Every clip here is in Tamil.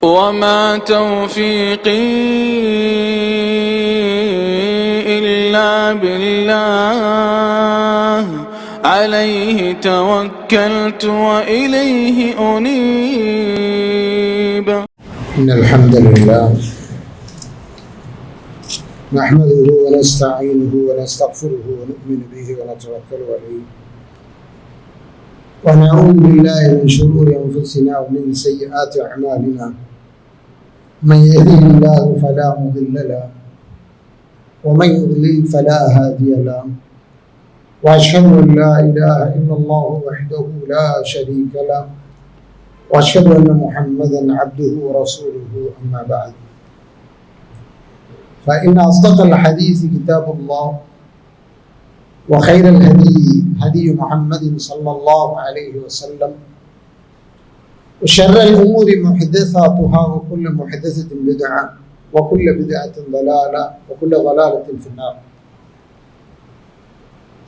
وما توفيقي إلا بالله عليه توكلت وإليه أنيب. إن الحمد لله نحمده ونستعينه ونستغفره ونؤمن به ونتوكل عليه ونعوذ بالله من شرور أنفسنا ومن سيئات أعمالنا. من يهده الله فلا مضل له ومن يضلل فلا هادي له، وأشهد أن لا إله إلا الله وحده لا شريك له، وأشهد أن محمدا عبده ورسوله. أما بعد، فإن أصدق الحديث كتاب الله، وخير الهدي هدي محمد صلى الله عليه وسلم، وشر الأمور محدثاتها، وكل محدثة بدعة، وكل بدعة ضلالة، وكل ضلالة في النار.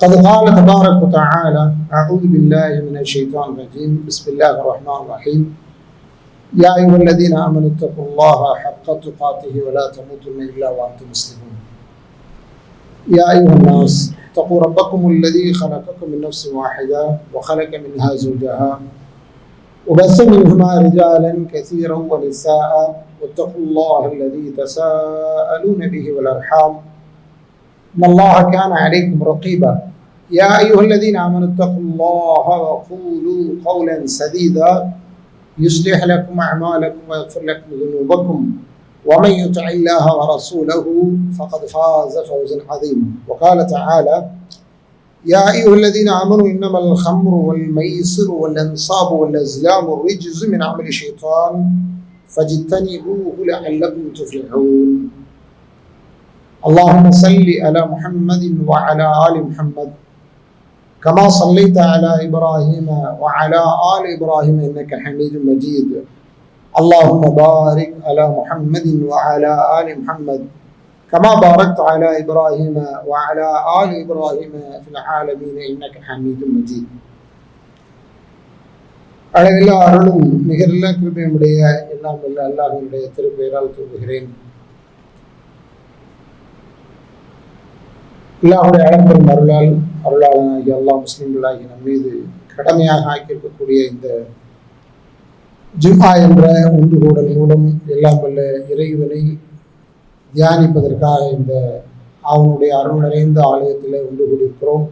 قد قال تبارك وتعالى: أعوذ بالله من الشيطان الرجيم، بسم الله الرحمن الرحيم. يا أيها الذين آمنوا اتقوا الله حق تقاته ولا تموتن إلا وأنتم مسلمون. يا أيها الناس اتقوا ربكم الذي خلقكم من نفس واحدة وخلق منها زوجها وبث منهما رجالا كثيرا ونساء، واتقوا الله الذي تساءلون به والأرحام إن الله كان عليكم رقيبا. يا أيها الذين آمنوا اتقوا الله وقولوا قولا سديدا يصلح لكم أعمالكم ويغفر لكم ذنوبكم، ومن يطع الله ورسوله فقد فاز فوزا عظيما. وقال تعالى: يا أيها الذين آمنوا إنما الخمر والميسر والأنصاب والأزلام رجز من عمل الشيطان فاجتنبوه لعلكم تفلحون. اللهم صل على محمد وعلى آل محمد كما صليت على إبراهيم وعلى آل إبراهيم إنك حميد مجيد. اللهم بارك على محمد وعلى آل محمد كما باركت على إبراهيم وعلى آل إبراهيم في العالمين إنك حميد مجيد. அளவில்லா அருளும் நிகரில்லா கிருபையுடைய எல்லாம் வல்ல அல்லாஹ்வுடைய திருப்பெயரால் துவங்குகிறேன். அல்லாஹ்வுடைய அளம்பெரும் அருளாளனாகிய அல்லாஹ் முஸ்லிம்களாகி நம் மீது கடமையாக ஆக்கியிருக்கக்கூடிய இந்த ஜும்ஆ என்ற ஒன்றுகூடல் மூலம் எல்லாம் வல்ல இறைவனை தியானிப்பதற்காக இந்த அவனுடைய அருள் நிறைந்த ஆலயத்திலே ஒன்று கூடியிருக்கிறோம்.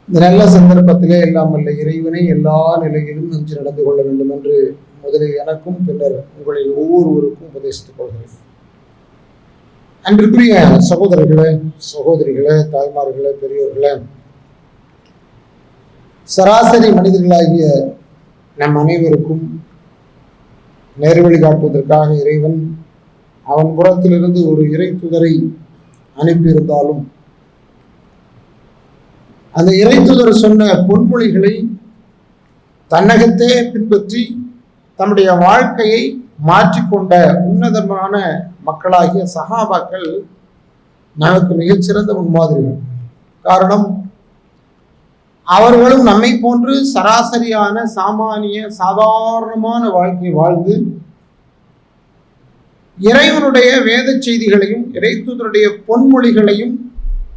இந்த நல்ல சந்தர்ப்பத்திலே எல்லாம் வல்ல இறைவனை எல்லா நிலையிலும் நெஞ்சு நடந்து கொள்ள வேண்டும் என்று முதலில் எனக்கும் பின்னர் உங்களில் ஒவ்வொருவருக்கும் உபதேசித்துக் கொள்கிறேன். அன்பிற்குரிய சகோதரர்களே, சகோதரிகளே, தாய்மார்களே, பெரியோர்களே, சராசரி மனிதர்களாகிய நம் அனைவருக்கும் நேர்வழி காட்டுவதற்காக இறைவன் அவன் புறத்திலிருந்து ஒரு இறை தூதரை அனுப்பியிருந்தாலும் அந்த இறை தூதர் சொன்ன பொன்மொழிகளை தன்னகத்தே பின்பற்றி தன்னுடைய வாழ்க்கையை மாற்றிக்கொண்ட உன்னதமான மக்களாகிய சஹாபாக்கள் நமக்கு மிகச்சிறந்த முன்மாதிரிகள். காரணம், அவர்களும் நம்மை போன்று சராசரியான சாமானிய சாதாரணமான வாழ்க்கை வாழ்ந்து இறைவனுடைய வேத செய்திகளையும் இறை தூதருடைய பொன்மொழிகளையும்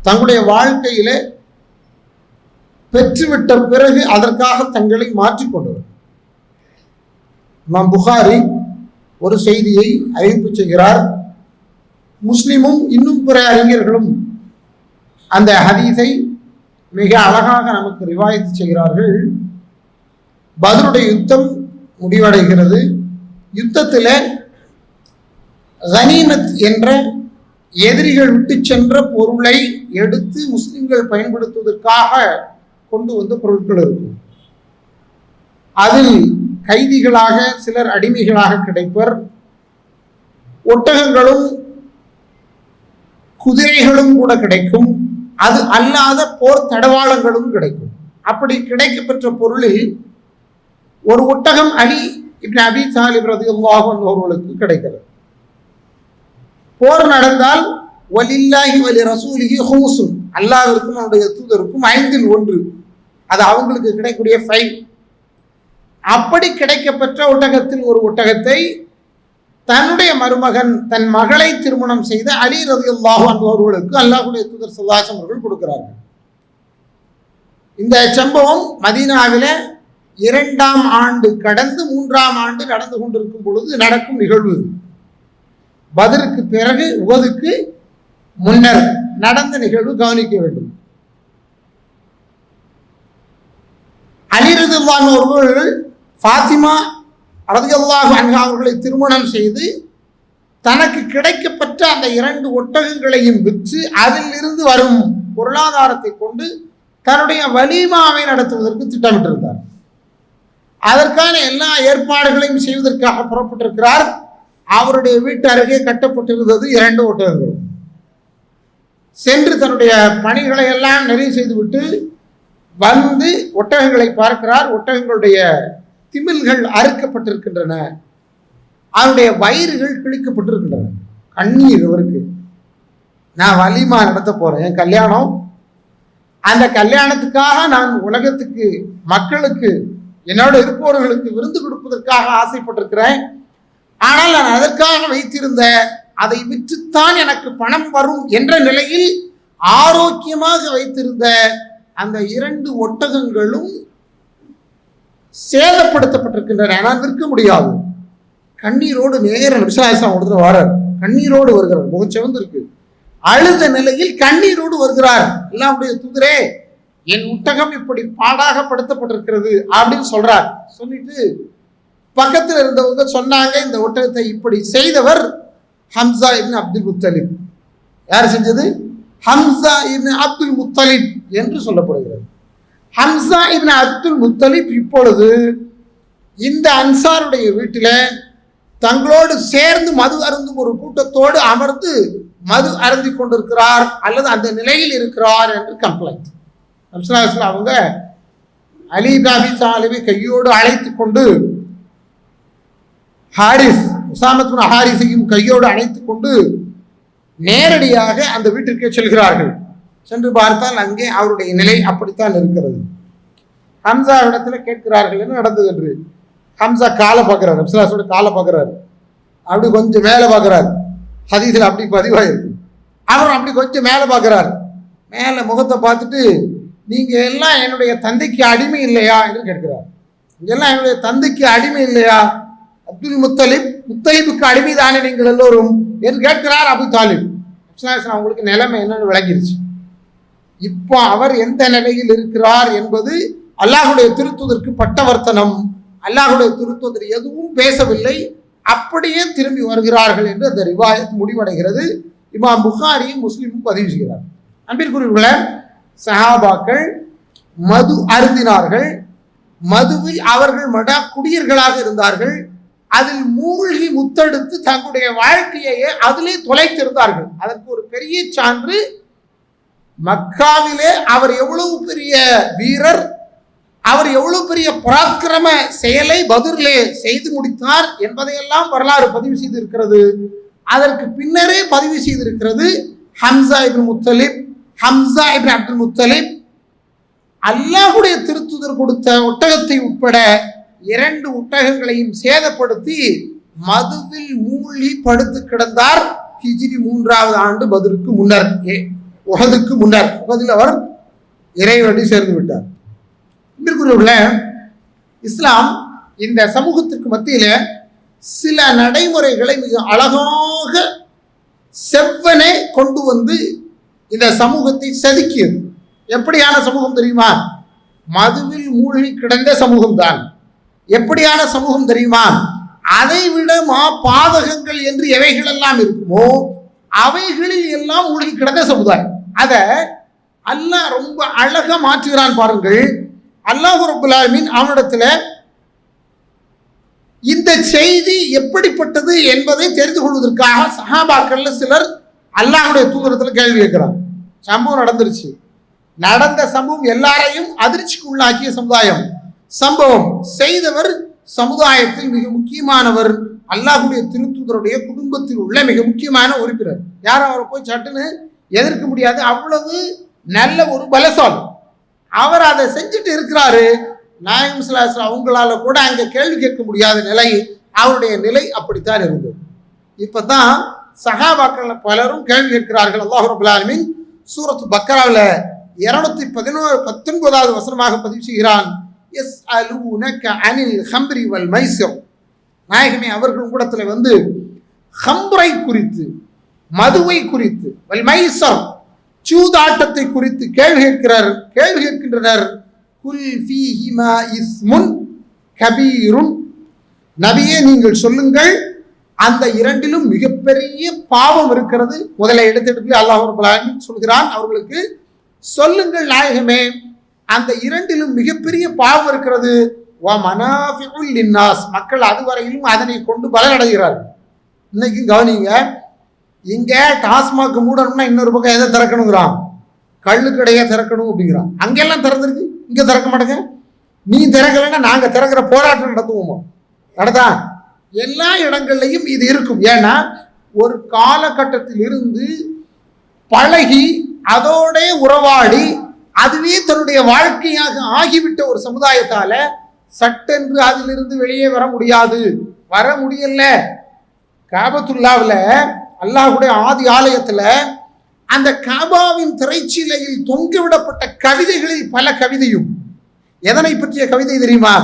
தங்களுடைய அறிவிக்கையில பெற்றுவிட்ட பிறகு அதற்காக தங்களை மாற்றிக்கொண்டவர். இமாம் புகாரி ஒரு செய்தியை அறிவிப்பு செய்கிறார். முஸ்லிமும் இன்னும் பிற அறிஞர்களும் அந்த ஹதீஸை மிக அழகாக நமக்கு ரிவாயத்து செய்கிறார்கள். பத்ருடைய யுத்தம் முடிவடைகிறது. யுத்தத்தில் கனீமத் என்ற எதிரிகள் விட்டு சென்ற பொருளை எடுத்து முஸ்லிம்கள் பயன்படுத்துவதற்காக கொண்டு வந்த பொருட்கள் இருக்கும். அதில் கைதிகளாக சிலர் அடிமைகளாக கிடைப்பர். ஒட்டகங்களும் குதிரைகளும் கூட கிடைக்கும். அது அல்லாத போர் தடவாளங்களும் கிடைக்கும். அப்படி கிடைக்கப்பெற்ற பொருளில் ஒரு ஒட்டகம் அலி இப்னு அபி தாலிப் ரலியல்லாஹு அன்ஹு அவர்களுக்கு கிடைக்கிறது. போர் நடந்தால் வலில்லாஹி வலி ரசூலிஹி ஹும்ஸுன், அல்லாஹ்விற்கும் அவருடைய தூதருக்கும் 5 1, அது அவங்களுக்கு கிடைக்கக்கூடிய ஃபைல். அப்படி கிடைக்கப்பெற்ற ஒட்டகத்தில் ஒரு ஒட்டகத்தை தன்னுடைய மருமகன் தன் மகளை திருமணம் செய்த அலி ரலியல்லாஹு அன்ஹு அவர்களுக்கு அல்லாஹ்வுடைய தூதர் ஸல்லல்லாஹு அலைஹி வஸல்லம் அவர்கள் கொடுக்கிறார்கள். இந்த சம்பவம் மதீனாவிலே 2ஆம் ஆண்டு கடந்து 3ஆம் ஆண்டு நடந்து கொண்டிருக்கும் பொழுது நடக்கும் நிகழ்வு. பத்ருக்கு பிறகு உஹதுக்கு முன்னர் நடந்த நிகழ்வு கவனிக்க வேண்டும். அலி ரலியல்லாஹு அன்ஹு அவர்கள் ஃபாத்திமா ரலியல்லாஹு அன்ஹா அவர்களை திருமணம் செய்து தனக்கு கிடைக்கப்பட்ட அந்த 2 ஒட்டகங்களையும் விற்று அதிலிருந்து வரும் பொருளாதாரத்தை கொண்டு தன்னுடைய வலீமாவை நடத்துவதற்கு திட்டமிட்டிருந்தார். அதற்கான எல்லா ஏற்பாடுகளையும் செய்வதற்காக புறப்பட்டிருக்கிறார். அவருடைய வீட்டு அருகே கட்டப்பட்டிருந்தது 2 ஒட்டகங்கள். சென்று தன்னுடைய பணிகளை எல்லாம் நிறைவு செய்துவிட்டு வந்து ஒட்டகங்களை பார்க்கிறார். ஒட்டகங்களுடைய திமில்கள் அறுக்கப்பட்டிருக்கின்றன, அவருடைய வயிறுகள் கிழிக்கப்பட்டிருக்கின்றன. கண்ணீர் அவருக்கு. நான் வலிமா நடத்த போறேன், கல்யாணம். அந்த கல்யாணத்துக்காக நான் உலகத்துக்கு மக்களுக்கு என்னோட இருப்பவர்களுக்கு விருந்து கொடுப்பதற்காக ஆசைப்பட்டிருக்கிறேன். ஆனால் நான் அதற்காக வைத்திருந்த அதை விற்றுத்தான் எனக்கு பணம் வரும் என்ற நிலையில் ஆரோக்கியமாக வைத்திருந்த அந்த 2 ஒட்டகங்களும் சேதப்படுத்தப்பட்டிருக்கின்றன. நான் விற்க முடியாது. கண்ணீரோடு நேர விசாரிசம் ஒருத்தர் வரார். கண்ணீரோடு வருகிறார். முகச்சவந்து இருக்கு. அழுத நிலையில் கண்ணீரோடு வருகிறார். அல்லாஹ்வுடைய தூதரே, என் ஒட்டகம் இப்படி பாடாகப்படுத்தப்பட்டிருக்கிறது அப்படின்னு சொல்றார். சொல்லிட்டு பக்கத்தில் இருந்தவங்க சொன்னாங்க, இந்த ஒட்டகத்தை இப்படி செய்தவர் ஹம்சா இப்னு அப்துல் முத்தலிப். யார் செஞ்சது? ஹம்சா இப்னு அப்துல் முத்தலிப் என்று சொல்லப்படுகிறது. ஹம்சா இப்னு அப்துல் முத்தலிப் இப்பொழுது இந்த அன்சாருடைய வீட்டில் தங்களோடு சேர்ந்து மது அருந்தும் ஒரு கூட்டத்தோடு அமர்ந்து மது அருந்தி கொண்டிருக்கிறார் அல்லது அந்த நிலையில் இருக்கிறார் என்று கம்ப்ளைண்ட். அவங்க அலி இப்னு அபீ தாலிபை கையோடு அழைத்து கொண்டு உஸாமத் பின் ஹாரிஸையும் கையோடு அழைத்துக் கொண்டு நேரடியாக அந்த வீட்டிற்கே செல்கிறார்கள். சென்று பார்த்தால் அங்கே அவருடைய நிலை அப்படித்தான் இருக்கிறது. ஹம்சா இடத்துல கேட்கிறார்கள் என்ன நடந்தது என்று. ஹம்சா காலை பார்க்கிறார், நபிசுல்லாஹோட காலை பார்க்கிறார். அப்படி கொஞ்சம் மேலே பார்க்கிறார். ஹதீஸில் அப்படி பதிவாயிருக்கு. அவர் அப்படி கொஞ்சம் மேலே பார்க்கிறார். மேலே முகத்தை பார்த்துட்டு, நீங்க எல்லாம் என்னுடைய தந்தைக்கு அடிமை இல்லையா என்று கேட்கிறார். இதெல்லாம் என்னுடைய தந்தைக்கு அடிமை இல்லையா? அப்துல் முத்தலிபுக்கு அடிமை தானே நீங்கள் எல்லோரும் என்று கேட்கிறார் அபு தாலிப். அவங்களுக்கு நிலைமை என்னன்னு விளங்கிருச்சு. இப்போ அவர் எந்த நிலையில் இருக்கிறார் என்பது அல்லாஹ்வுடைய திருத்தூதருக்கு பட்டவர்த்தனம். அல்லாஹ்வுடைய திருத்தூதர் எதுவும் பேசவில்லை, அப்படியே திரும்பி வருகிறார்கள் என்று அந்த ரிவாயத் முடிவடைகிறது. இமாம் புகாரியும் முஸ்லிமும் பதிவு செய்கிறார். அன்பிற்குரியவர்களே, சஹாபாக்கள் மது அருந்தினார்கள். மதுவில் அவர்கள் மடா குடியர்களாக இருந்தார்கள். அதில் மூழ்கி முத்தெடுத்து தங்களுடைய வாழ்க்கையை அதிலே தொலைத்திருந்தார்கள். அதற்கு ஒரு பெரிய சான்று, மக்காவிலே அவர் எவ்வளவு பெரிய வீரர், அவர் எவ்வளவு பெரிய பராக்கிரம செயலை பத்ரிலே செய்து முடித்தார் என்பதையெல்லாம் வரலாறு பதிவு செய்திருக்கிறது. அதற்கு பின்னரே பதிவு செய்திருக்கிறது ஹம்சா இப்னு முத்தலிப், ஹம்சா இப்னு அப்துல் முத்தலிப் அல்லாஹ்வுடைய திருத்தூதர் கொடுத்த ஒட்டகத்தை உட்பட 2 ஒட்டகங்களையும் சேதப்படுத்தி மதுவில் மூழ்கி படுத்து கிடந்தார். ஹிஜ்ரி 3ஆவது ஆண்டு பத்ருக்கு முன்னர், உஹதுக்கு முன்னர். உஹதில் அவர் இறைவனடி சேர்ந்து விட்டார். இஸ்லாம் இந்த சமூகத்திற்கு மத்தியில சில நடைமுறைகளை மிக அழகாக செவ்வனே கொண்டு வந்து இந்த சமூகத்தை செதுக்கியது. எப்படியான சமூகம் தெரியுமா? மதுவில் மூழ்கி கிடந்த சமூகம் தான். எப்படியான சமூகம் தெரியுமா? அதை விட பாதகங்கள் என்று எவைகள் எல்லாம் இருக்குமோ அவைகளில் எல்லாம் மூழ்கி கிடந்த சமுதாயம். அத அல்லாஹ் ரொம்ப அழகா மாற்றுகிறான் பாருங்கள். அல்லாஹ் ரப்பல் ஆலமீன் அவனிடத்துல இந்த செய்தி எப்படிப்பட்டது என்பதை தெரிந்து கொள்வதற்காக சஹாபாக்கள்ல சிலர் அல்லாஹ்வுடைய தூதரத்துல கேள்வி கேட்கிறாங்க. சம்பவம் நடந்துருச்சு. நடந்த சம்பவம் எல்லாரையும் அதிர்ச்சிக்கு உள்ளாக்கிய சம்பவம் செய்தவர் சமுதாயத்தில் மிக முக்கியமானவர், அல்லாஹ்வுடைய திருத்தூதருடைய குடும்பத்தில் உள்ள மிக முக்கியமான உறுப்பினர். யாரும் அவரை போய் சட்டுன்னு எதிர்க்க முடியாது, அவ்வளவு நல்ல ஒரு பலசாலி. அவர் அதை செஞ்சுட்டு இருக்கிறாரு. நாயகம் ஸல்லல்லாஹு அலைஹி வஸல்லம் அவங்களால கூட அங்க கேள்வி கேட்க முடியாத நிலை, அவருடைய நிலை அப்படித்தான் இருந்தது. இப்பதான் சஹாபாக்கள் பலரும் கேள்வி கேட்கிறார்கள். அல்லாஹ் ரப்பல் ஆலமீன் சூரத்து பக்கராவில் 219வது வசனமாக பதிவு செய்கிறான். யஸ்அலூனக அனில் ஹம்ரி வல் மைஸிர். நாயகமே அவர்கள் கூடத்தில் வந்து ஹம்ரை குறித்து, மதுவை குறித்து, வல் மைஸர் சூதாட்டத்தை குறித்து கேள்வி கேட்கின்றனர். குல் ஃபீஹிமா இஸ்முன் கபீருன். நபியே நீங்கள் சொல்லுங்கள், அந்த இரண்டிலும் மிகப்பெரிய பாவம் இருக்கிறது. முதல்ல எடுத்து அல்லாஹ் ரப்பல் ஆலமீன் சொல்கிறான் அவர்களுக்கு, சொல்லுங்கள் நாயகமே அந்த இரண்டிலும் மிகப்பெரிய பாவம் இருக்கிறது. வ மனாஃபிஉல் லின்னாஸ், மக்கள் அதுவரையிலும் அதனை கொண்டு பலனடைகிறார்கள். இன்னைக்கு கவனிங்க, இங்க டாஸ்மாக் மூடணும்னா இன்னொரு பக்கம் எதை திறக்கணுங்கிறான், கள்ளுக்கடையை திறக்கணும் அப்படிங்கிறான். அங்கெல்லாம் திறந்துருக்கு, இங்க திறக்க மாட்டேங்க. நீ திறக்கலைன்னா நாங்க திறக்கிற போராட்டம் நடத்துவோமோ, நடத்தா எல்லா இடங்கள்லையும் இது இருக்கும். ஏன்னா ஒரு காலகட்டத்தில் இருந்து பழகி அதோட உறவாடி அதுவே தன்னுடைய வாழ்க்கையாக ஆகிவிட்ட ஒரு சமுதாயத்தால சட்டென்று அதிலிருந்து வெளியே வர முடியல. காபத்துல்லாவில் அல்லாஹ்வுடைய ஆதி ஆலயத்துல அந்த காபாவின் திரைச்சீலையில் தொங்கிவிடப்பட்ட கவிதைகளில் பல கவிதையும் எதனை பற்றிய கவிதை தெரியுமா?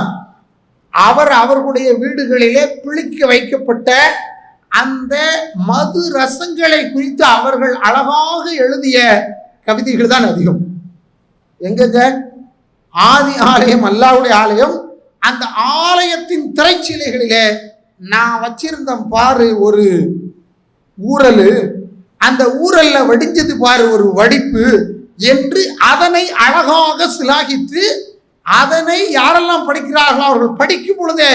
அவர்களுடைய வீடுகளிலே பிழிக்க வைக்கப்பட்ட அந்த மது ரசங்களை குறித்து அவர்கள் அழகாக எழுதிய கவிதைகள் தான் அதிகம். எங்கங்க? ஆதி ஆலயம், அல்லாஹ்வுடைய ஆலயம், அந்த ஆலயத்தின் திரைச்சீலைகளிலே நான் வச்சிருந்தேன் பாரு ஒரு ஊரல், அந்த ஊரல்ல வடிஞ்சது பாரு ஒரு வடிப்பு என்று அதனை அழகாக சிலாகித்து அதனை யாரெல்லாம் படிக்கிறார்களோ அவர்கள் படிக்கும் பொழுதே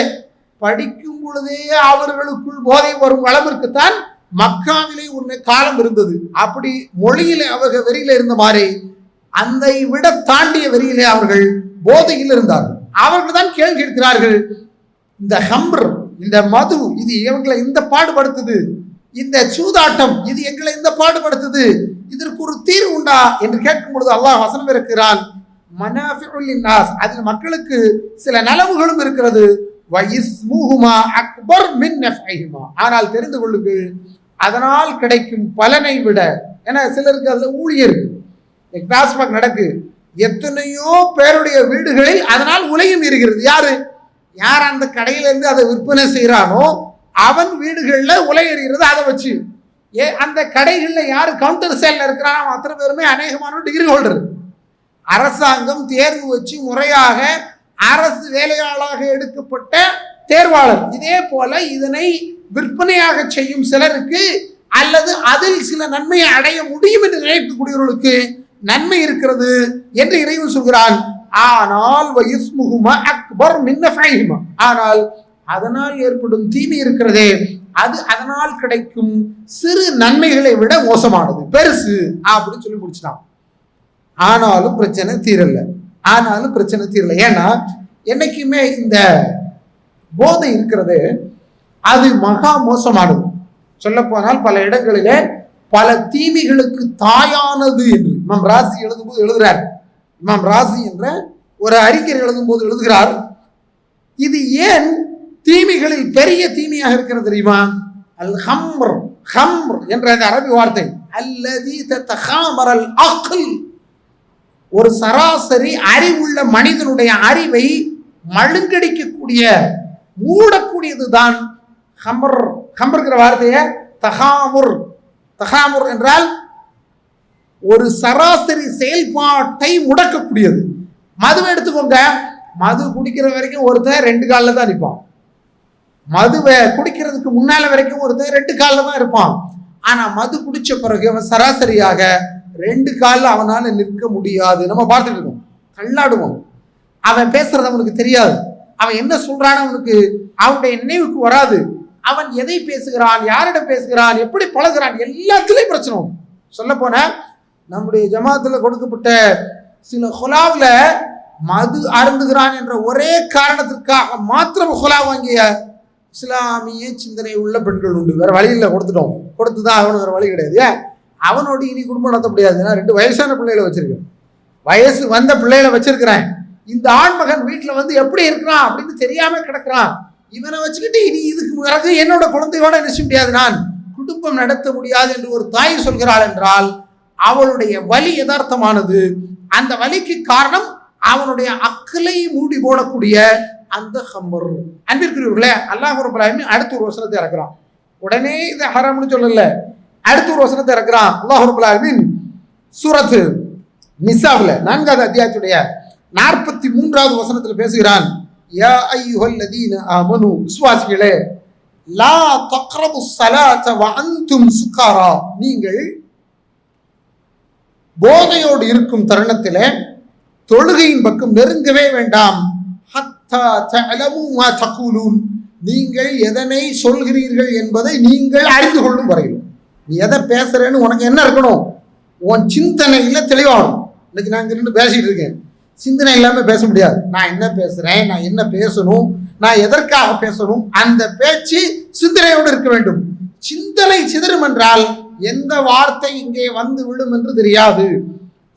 அவர்களுக்குள் போதை வரும் அளவிற்குத்தான் மக்காவிலே ஒரு காலம் இருந்தது. அப்படி மொழியிலே அவர்கள் வெறியில இருந்த மாதிரி அதை விட தாண்டிய வெறியிலே அவர்கள் போதையில் இருந்தார்கள். அவர்கள் தான் கேள்வி கேட்கிறார்கள், இந்த ஹம்ர், இந்த மது இது எங்களை இந்த பாடுபடுத்துது, இந்த சூதாட்டம் இது எங்களை இந்த பாடுபடுத்துது, இதற்கு ஒரு தீர்வு உண்டா என்று கேட்கும் பொழுது அல்லாஹ் வசனம் இருக்கிறான், மனாஃபிஉல் லின்னாஸ், அதில் மக்களுக்கு சில நலவுகளும் இருக்கிறது. வஇஸ்முஹுமா அக்பர் மின் நஃப்இஹிமா, ஆனால் தெரிந்து கொள்ளுங்கள் அதனால் கிடைக்கும் பலனை விட, ஏன்னா சிலருக்கு அதுல ஊழியர் டாஸ்மாக் நடக்கு, எத்தனையோ பேருடைய வீடுகளில் அதனால் உலையும் இருக்கிறது. யார் அந்த கடையில இருந்து அதை விற்பனை செய்யறானோ அவன் வீடுகள்ல உலை எறிகிறது. அதை வச்சு அந்த கடைகள்ல யாரு கவுண்டர் சேல்ல இருக்கிறானோ அத்தனை பேருமே அநேகமான டிகிரி ஹோல்டர். அரசாங்கம் தேர்வு வச்சு முறையாக அரசு வேலையாளாக எடுக்கப்பட்ட தேர்வாளர். இதே போல இதனை விற்பனையாக செய்யும் சிலருக்கு அல்லது அதில் சில நன்மையை அடைய முடியும் என்று நினைக்கக்கூடியவர்களுக்கு நன்மை இருக்கிறது என்று இறைவன் சொல்கிறான். ஆனால் அக்பர் மின் நஃப்இஹிமா, ஆனால் அதனால் ஏற்படும் தீமை இருக்கிறதே அது அதனால் கிடைக்கும் சிறு நன்மைகளை விட மோசமானது, பெருசு அப்படின்னு சொல்லி முடிச்சிட்டான். ஆனாலும் பிரச்சனை தீரல. ஏன்னா என்னைக்குமே இந்த போதை இருக்கிறது அது மகா மோசமானது. சொல்ல போனால் பல இடங்களிலே பல தீமைகளுக்கு தாயானது என்று இமாம் ராசி எழுதும்போது எழுதுகிறார். இமாம் ராசி என்ற ஒரு அறிஞர் எழுதும்போது எழுதுகிறார், இது ஏன் தீமைகளில் பெரிய தீமையாக இருக்கிறது தெரியுமா? அல் ஹம்ர் என்ற அந்த அரபி வார்த்தை, அல்லதி ததகாமரல் அக்ல், ஒரு சராசரி அறிவுள்ள மனிதனுடைய அறிவை மழுங்கடிக்கக்கூடிய மூடக்கூடியதுதான் ஹம்ர்ங்கிற வார்த்தையை தகாமுர் என்றால் ஒரு சராசரி செயல்பாட்டை முடக்கக்கூடியது. மதுவை எடுத்துக்கோங்க, மது குடிக்கிற வரைக்கும் ஒருத்தர் 2 காலில் தான் நிற்பான். மதுவை குடிக்கிறதுக்கு முன்னால வரைக்கும் ஒருத்தர் 2 காலில் தான் இருப்பான். ஆனா மது குடிச்ச பிறகு அவன் சராசரியாக 2 காலில் அவனால நிற்க முடியாது. நம்ம பார்த்துட்டு இருக்கோம், தள்ளாடுவோம். அவன் பேசுறது அவனுக்கு தெரியாது, அவன் என்ன சொல்றான்னு அவனுக்கு அவனுடைய நினைவுக்கு வராது. அவன் எதை பேசுகிறான், யாரிடம் பேசுகிறான், எப்படி பழகிறான், எல்லாத்துலயும் பிரச்சனை. சொல்ல போன நம்முடைய ஜமாத்துல கொடுக்கப்பட்ட சில ஹுலாவில் மது அருந்துகிறான் என்ற ஒரே காரணத்திற்காக மாத்திரம் ஹுலா வாங்கிய இஸ்லாமிய சிந்தனை உள்ள பெண்கள் உண்டு. வேற வழியில் கொடுத்துதான் அவனுக்கு வேற வழி கிடையாது. அவனோட இனி குடும்பம் நடத்த முடியாது. ஏன்னா 2 வயசான பிள்ளைகளை வச்சிருக்கேன், வயசு வந்த பிள்ளைகளை வச்சிருக்கிறேன். இந்த ஆண்மகன் வீட்டுல வந்து எப்படி இருக்கிறான் அப்படின்னு தெரியாம கிடக்குறான், இவனை வச்சுக்கிட்டு இனி இதுக்கு பிறகு என்னோட குழந்தையோட நினைச்ச முடியாது, நான் குடும்பம் நடத்த முடியாது என்று ஒரு தாய் சொல்கிறாள் என்றால் அவளுடைய வலி யதார்த்தமானது. அந்த வலிக்கு காரணம் அவனுடைய அக்கலை மூடி போடக்கூடிய அந்த ஹம்பர். அன்பிற்குரியவர்களே, அல்லாஹ் ரப்பல் ஆலமீன் அடுத்த ஒரு வசனத்தை இறக்குறான். உடனே இது ஹராம்னு சொல்லல, அடுத்த ஒரு வசனத்தை இறக்குறான். அல்லாஹ் ரப்பல் ஆலமீன் சூரத்து நிசாவுல 4வது அத்தியாயத்துடைய 43வது வசனத்துல பேசுகிறான். யா அய்யுஹல்லதீன ஆமனு, விசுவாசிகளே, லா தக்ரபுஸ் ஸலாத வ அன்தும் சுகாரா, நீங்கள் போதையோடு இருக்கும் தருணத்திலே தொழுகையின் பக்கம் நெருங்கவே வேண்டாம். ஹத்தா தஅலமு மா தகூலூன், நீங்கள் எதனை சொல்கிறீர்கள் என்பதை நீங்கள் அறிந்து கொள்ளும் வரையில். நீ எதை பேசுறேன்னு உனக்கு என்ன இருக்கணும், உன் சிந்தனையில தெளிவாகணும். இன்னைக்கு நான் இங்க நின்று பேசிட்டு இருக்கேன், சிந்தனை இல்லாம பேச முடியாது. நான் என்ன பேசுறேன், நான் என்ன பேசணும், நான் எதற்காக பேசணும், அந்த பேச்சு சிந்தனையோடு இருக்க வேண்டும். சிந்தனை சிதறும் என்றால் எந்த வார்த்தை இங்கே வந்து விடும் என்று தெரியாது.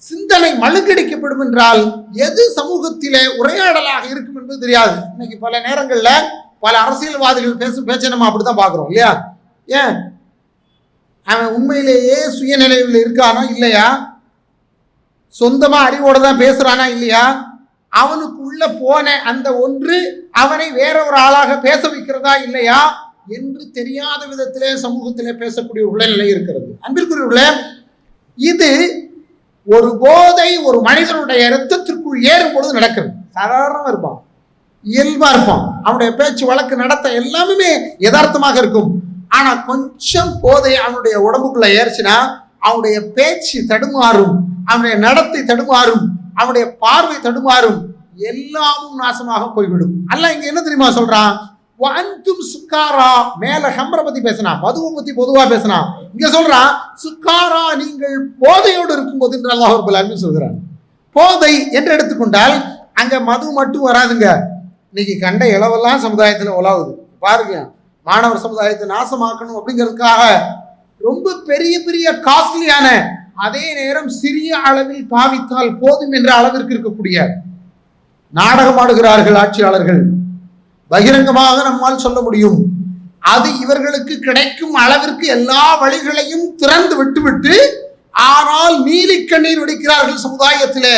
சிந்தனை மழுங்கடிக்கப்படும் என்றால் எது சமூகத்திலே உரையாடலாக இருக்கும் என்பது தெரியாது. இன்னைக்கு பல நேரங்கள்ல பல அரசியல்வாதிகள் பேசும் பேச்சை நம்ம அப்படித்தான் பாக்குறோம் இல்லையா? ஏன் அவன் உண்மையிலேயே சுயநிலையில் இருக்கானோ இல்லையா, சொந்தமா அறிவோட தான் பேசுறானா இல்லையா, அவனுக்கு உள்ள போன அந்த ஒன்று அவனை வேற ஒரு ஆளாக பேச வைக்கிறதா இல்லையா என்று தெரியாத விதத்திலே சமூகத்திலே பேசக்கூடிய ஒரு நிலை இருக்கிறது. அன்பிற்குரியவர்களே, இது ஒரு போதை ஒரு மனிதனுடைய இரத்தத்திற்குள் ஏறும் பொழுது நடக்கிறது. சாதாரணமா இருப்பான், இயல்பா இருப்பான், அவனுடைய பேச்சு வழக்கு நடத்த எல்லாமே யதார்த்தமாக இருக்கும். ஆனா கொஞ்சம் போதை அவனுடைய உடம்புக்குள்ள ஏறிச்சுன்னா அவனுடைய பேச்சு தடுமாறும், அவனுடைய நடத்தை தடுமாறும், அவனுடைய பார்வை தடுமாறும், எல்லாமும் நாசமாக போய்விடும். அல்ல இங்க என்ன தெரியுமா சொல்றான், வஅன்தும் சுக்காரா, மேல ஹம்ர பத்தி பேசினா, மதுவை பத்தி பொதுவா பேசினா, இங்க சொல்றான் சுக்காரா, நீங்கள் போதையோடு இருக்கும்போது என்று அல்லாஹ் ரப்பல் ஆலமீன் சொல்கிறான். போதை என்று எடுத்துக்கொண்டால் அங்க மது மட்டும் வராதுங்க. இன்னைக்கு கண்ட இளவெல்லாம் சமுதாயத்துல உலாவுது பாருங்க. மாணவர் சமுதாயத்தை நாசமாக்கணும் அப்படிங்கிறதுக்காக ரொம்ப பெரிய பெரிய காஸ்ட்லியான, அதே நேரம் சிறிய அளவில் பாவித்தால் போதும் என்ற அளவிற்கு இருக்கக்கூடிய நாடகம் ஆடுகிறார்கள் ஆட்சியாளர்கள். பகிரங்கமாக நம்மால் சொல்ல முடியும், அது இவர்களுக்கு கிடைக்கும் அளவிற்கு எல்லா வழிகளையும் திறந்து விட்டுவிட்டு ஆனால் நீலி கண்ணீர் வடிக்கிறார்கள் சமுதாயத்திலே.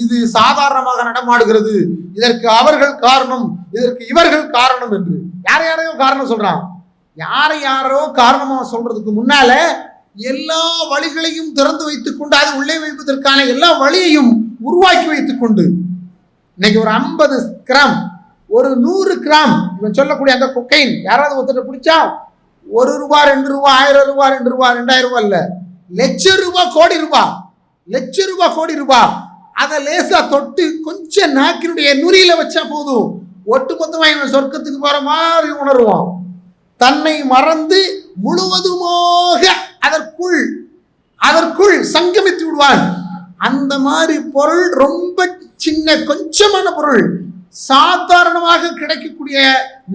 இது சாதாரணமாக நடமாடுகிறது, இதற்கு அவர்கள் காரணம், இதற்கு இவர்கள் காரணம் என்று யாரையோ காரணம் சொல்றான். யாரோ காரணமா சொல்றதுக்கு முன்னால எல்லா வழிகளையும் திறந்து வைத்துக் கொண்டு அது உள்ளே வைப்பதற்கான எல்லா வழியையும் உருவாக்கி வைத்துக் கொண்டு இன்னைக்கு ஒரு 50 கிராம், ஒரு 100 கிராம் இவன் சொல்லக்கூடிய அந்த கொக்கைன் யாராவது ஒருத்தர் பிடிச்சா 1 ரூபாய் 2 ரூபாய் 1000 ரூபாய் 2 ரூபாய் 2000 ரூபாய் இல்ல, லட்சம் ரூபாய் கோடி ரூபாய், லட்சம் ரூபாய் கோடி ரூபாய், அதை லேசா தொட்டு கொஞ்சம் நாக்கினுடைய நுரியில வச்சா போதும், ஒட்டுமொத்தமா இவன் சொர்க்கத்துக்கு போற மாதிரி உணர்வான். தன்னை மறந்து முழுவதுமாக அதற்குள் சங்கமித்து விடுவான். அந்த மாதிரி பொருள் ரொம்ப சின்ன கொஞ்சமான பொருள் சாதாரணமாக கிடைக்கக்கூடிய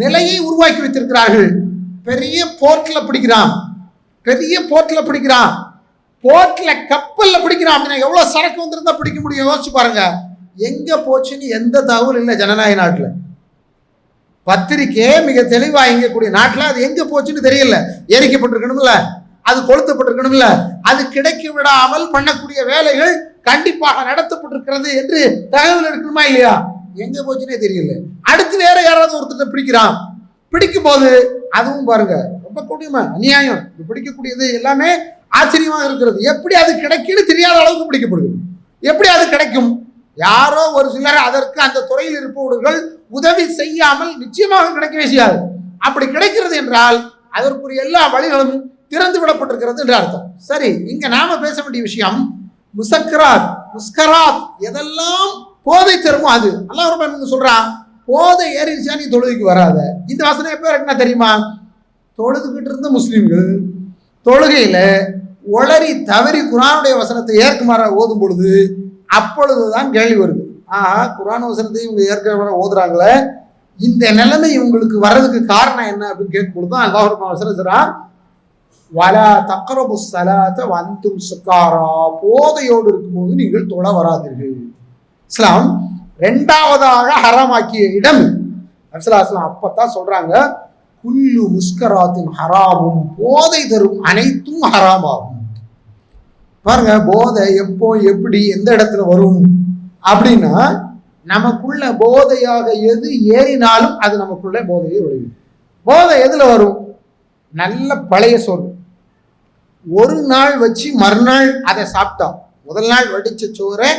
நிலையை உருவாக்கி வைத்திருக்கிறார்கள். பெரிய போர்ட்ல பிடிக்கிறான், போர்ட்ல கப்பல்ல பிடிக்கிறான் அப்படின்னா எவ்வளவு சரக்கு வந்திருந்தா பிடிக்க முடியும் யோசிச்சு பாருங்க. எங்க போச்சுன்னு எந்த தகவல் இல்லை ஜனநாயக நாட்டுல. பத்திரிக்கை மிக தெளிவா இயங்கக்கூடிய நாட்டுல அது எங்க போச்சுன்னு தெரியல. எரிக்கப்பட்டிருக்கணும்ல, அது கொளுத்தப்பட்டிருக்கணும்ல, அது கிடைக்க விடாமல் பண்ணக்கூடிய வேலைகள் கண்டிப்பாக நடத்தப்பட்டிருக்கிறது என்று தகவல் இருக்கணுமா இல்லையா? எங்க போச்சுன்னே தெரியல. அடுத்து வேற யாராவது ஒருத்தர் பிடிக்கிறான், பிடிக்கும் போது அதுவும் பாருங்க ரொம்ப கொடுமை, அநியாயம். பிடிக்கக்கூடியது எல்லாமே ஆச்சரியமாக இருக்கிறது. எப்படி அது கிடைக்குன்னு தெரியாத அளவுக்கு பிடிக்கப்படுது. எப்படி அது கிடைக்கும்? யாரோ ஒரு சிலர் அதற்கு அந்த துறையில் இருப்பவர்கள் உதவி செய்யாமல் நிச்சயமாக கிடைக்கவே செய்யாது. அப்படி கிடைக்கிறது என்றால் அதற்குரிய எல்லா வழிகளும் திறந்து விடப்பட்டிருக்கிறது என்று அர்த்தம். சரி, இங்க நாம பேச வேண்டிய விஷயம் முஸ்கராத், எதெல்லாம் போதை தருமோ அது. அல்லாஹ் ரப்பல் சொல்றான், போதை ஏறிச்சா நீ தொழுகைக்கு வராத. இந்த வசனம் எப்ப என்ன தெரியுமா? தொழுதுகிட்டு இருந்த முஸ்லிம்கள் தொழுகையில ஒளறி தவறி குர்ஆனுடைய வசனத்தை ஏற்குமாற ஓதும் பொழுது அப்பொழுதுதான் கேள்வி வருது. குர்ஆன் வசனத்தை இவங்க ஏற்க ஓதுறாங்களே, இந்த நிலைமை இவங்களுக்கு வர்றதுக்கு காரணம் என்ன அப்படின்னு கேட்கும் பொழுதுதான் அல்லாஹ் ரப்பல் வசனம் சொல்றான், வலா தக்ரபுஸ் ஸலாத வஅன்தும் சுகாரா, போதையோடு இருக்கும்போது நீங்கள் தொழ வராதீர்கள். இஸ்லாம் இரண்டாவதாக ஹராமாக்கிய இடம். அப்பத்தான் சொல்றாங்க, குல்லு முஸ்கராத்தின் ஹராமும், போதை தரும் அனைத்தும் ஹராமாகும். பாருங்க, போதை எப்போ எப்படி எந்த இடத்துல வரும் அப்படின்னா, நமக்குள்ள போதையாக எது ஏறினாலும் அது நமக்குள்ள போதையை விளையும். போதை எதுல வரும்? நல்ல பழைய சோறு ஒரு நாள் வச்சு மறுநாள் அதை சாப்பிட்டா, முதல் நாள் வடிச்ச சோறை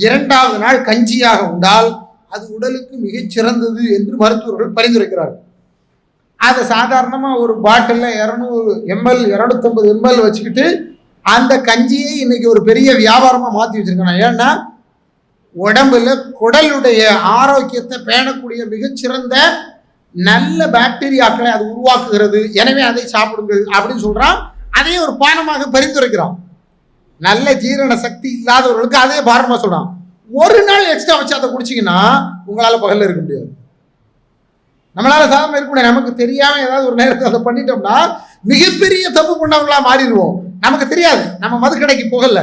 இரண்டாவது நாள் கஞ்சியாக உண்டால் அது உடலுக்கு மிகச் சிறந்தது என்று மருத்துவர்கள் பரிந்துரைக்கிறார்கள். அதை சாதாரணமா ஒரு பாட்டில் 200 ml 250 ml வச்சுக்கிட்டு அந்த கஞ்சியை இன்னைக்கு ஒரு பெரிய வியாபாரமா மாற்றி வச்சிருக்காங்க. ஏன்னா உடம்புல குடலுடைய ஆரோக்கியத்தை பேணக்கூடிய மிகச்சிறந்த நல்ல பாக்டீரியாக்களை அது உருவாக்குகிறது, எனவே அதை சாப்பிடுங்கள் அப்படின்னு சொல்றான். அதையே ஒரு பானமாக பரிந்துரைக்கிறான். நல்ல ஜீரண சக்தி இல்லாதவர்களுக்கு அதே பாரமா சொல்றான். ஒரு நாள் எக்ஸ்ட்ரா வச்சு அதை குடிச்சிங்கன்னா உங்களால பகல்ல இருக்க முடியாது. நம்மளால சாதாரண இருக்க முடியாது. நமக்கு தெரியாம ஏதாவது ஒரு நேரத்தில் அதை பண்ணிட்டோம்னா மிகப்பெரிய தப்பு பண்ணவங்களா மாறிடுவோம். நமக்கு தெரியாது, நம்ம மதுக்கடைக்கு போகல,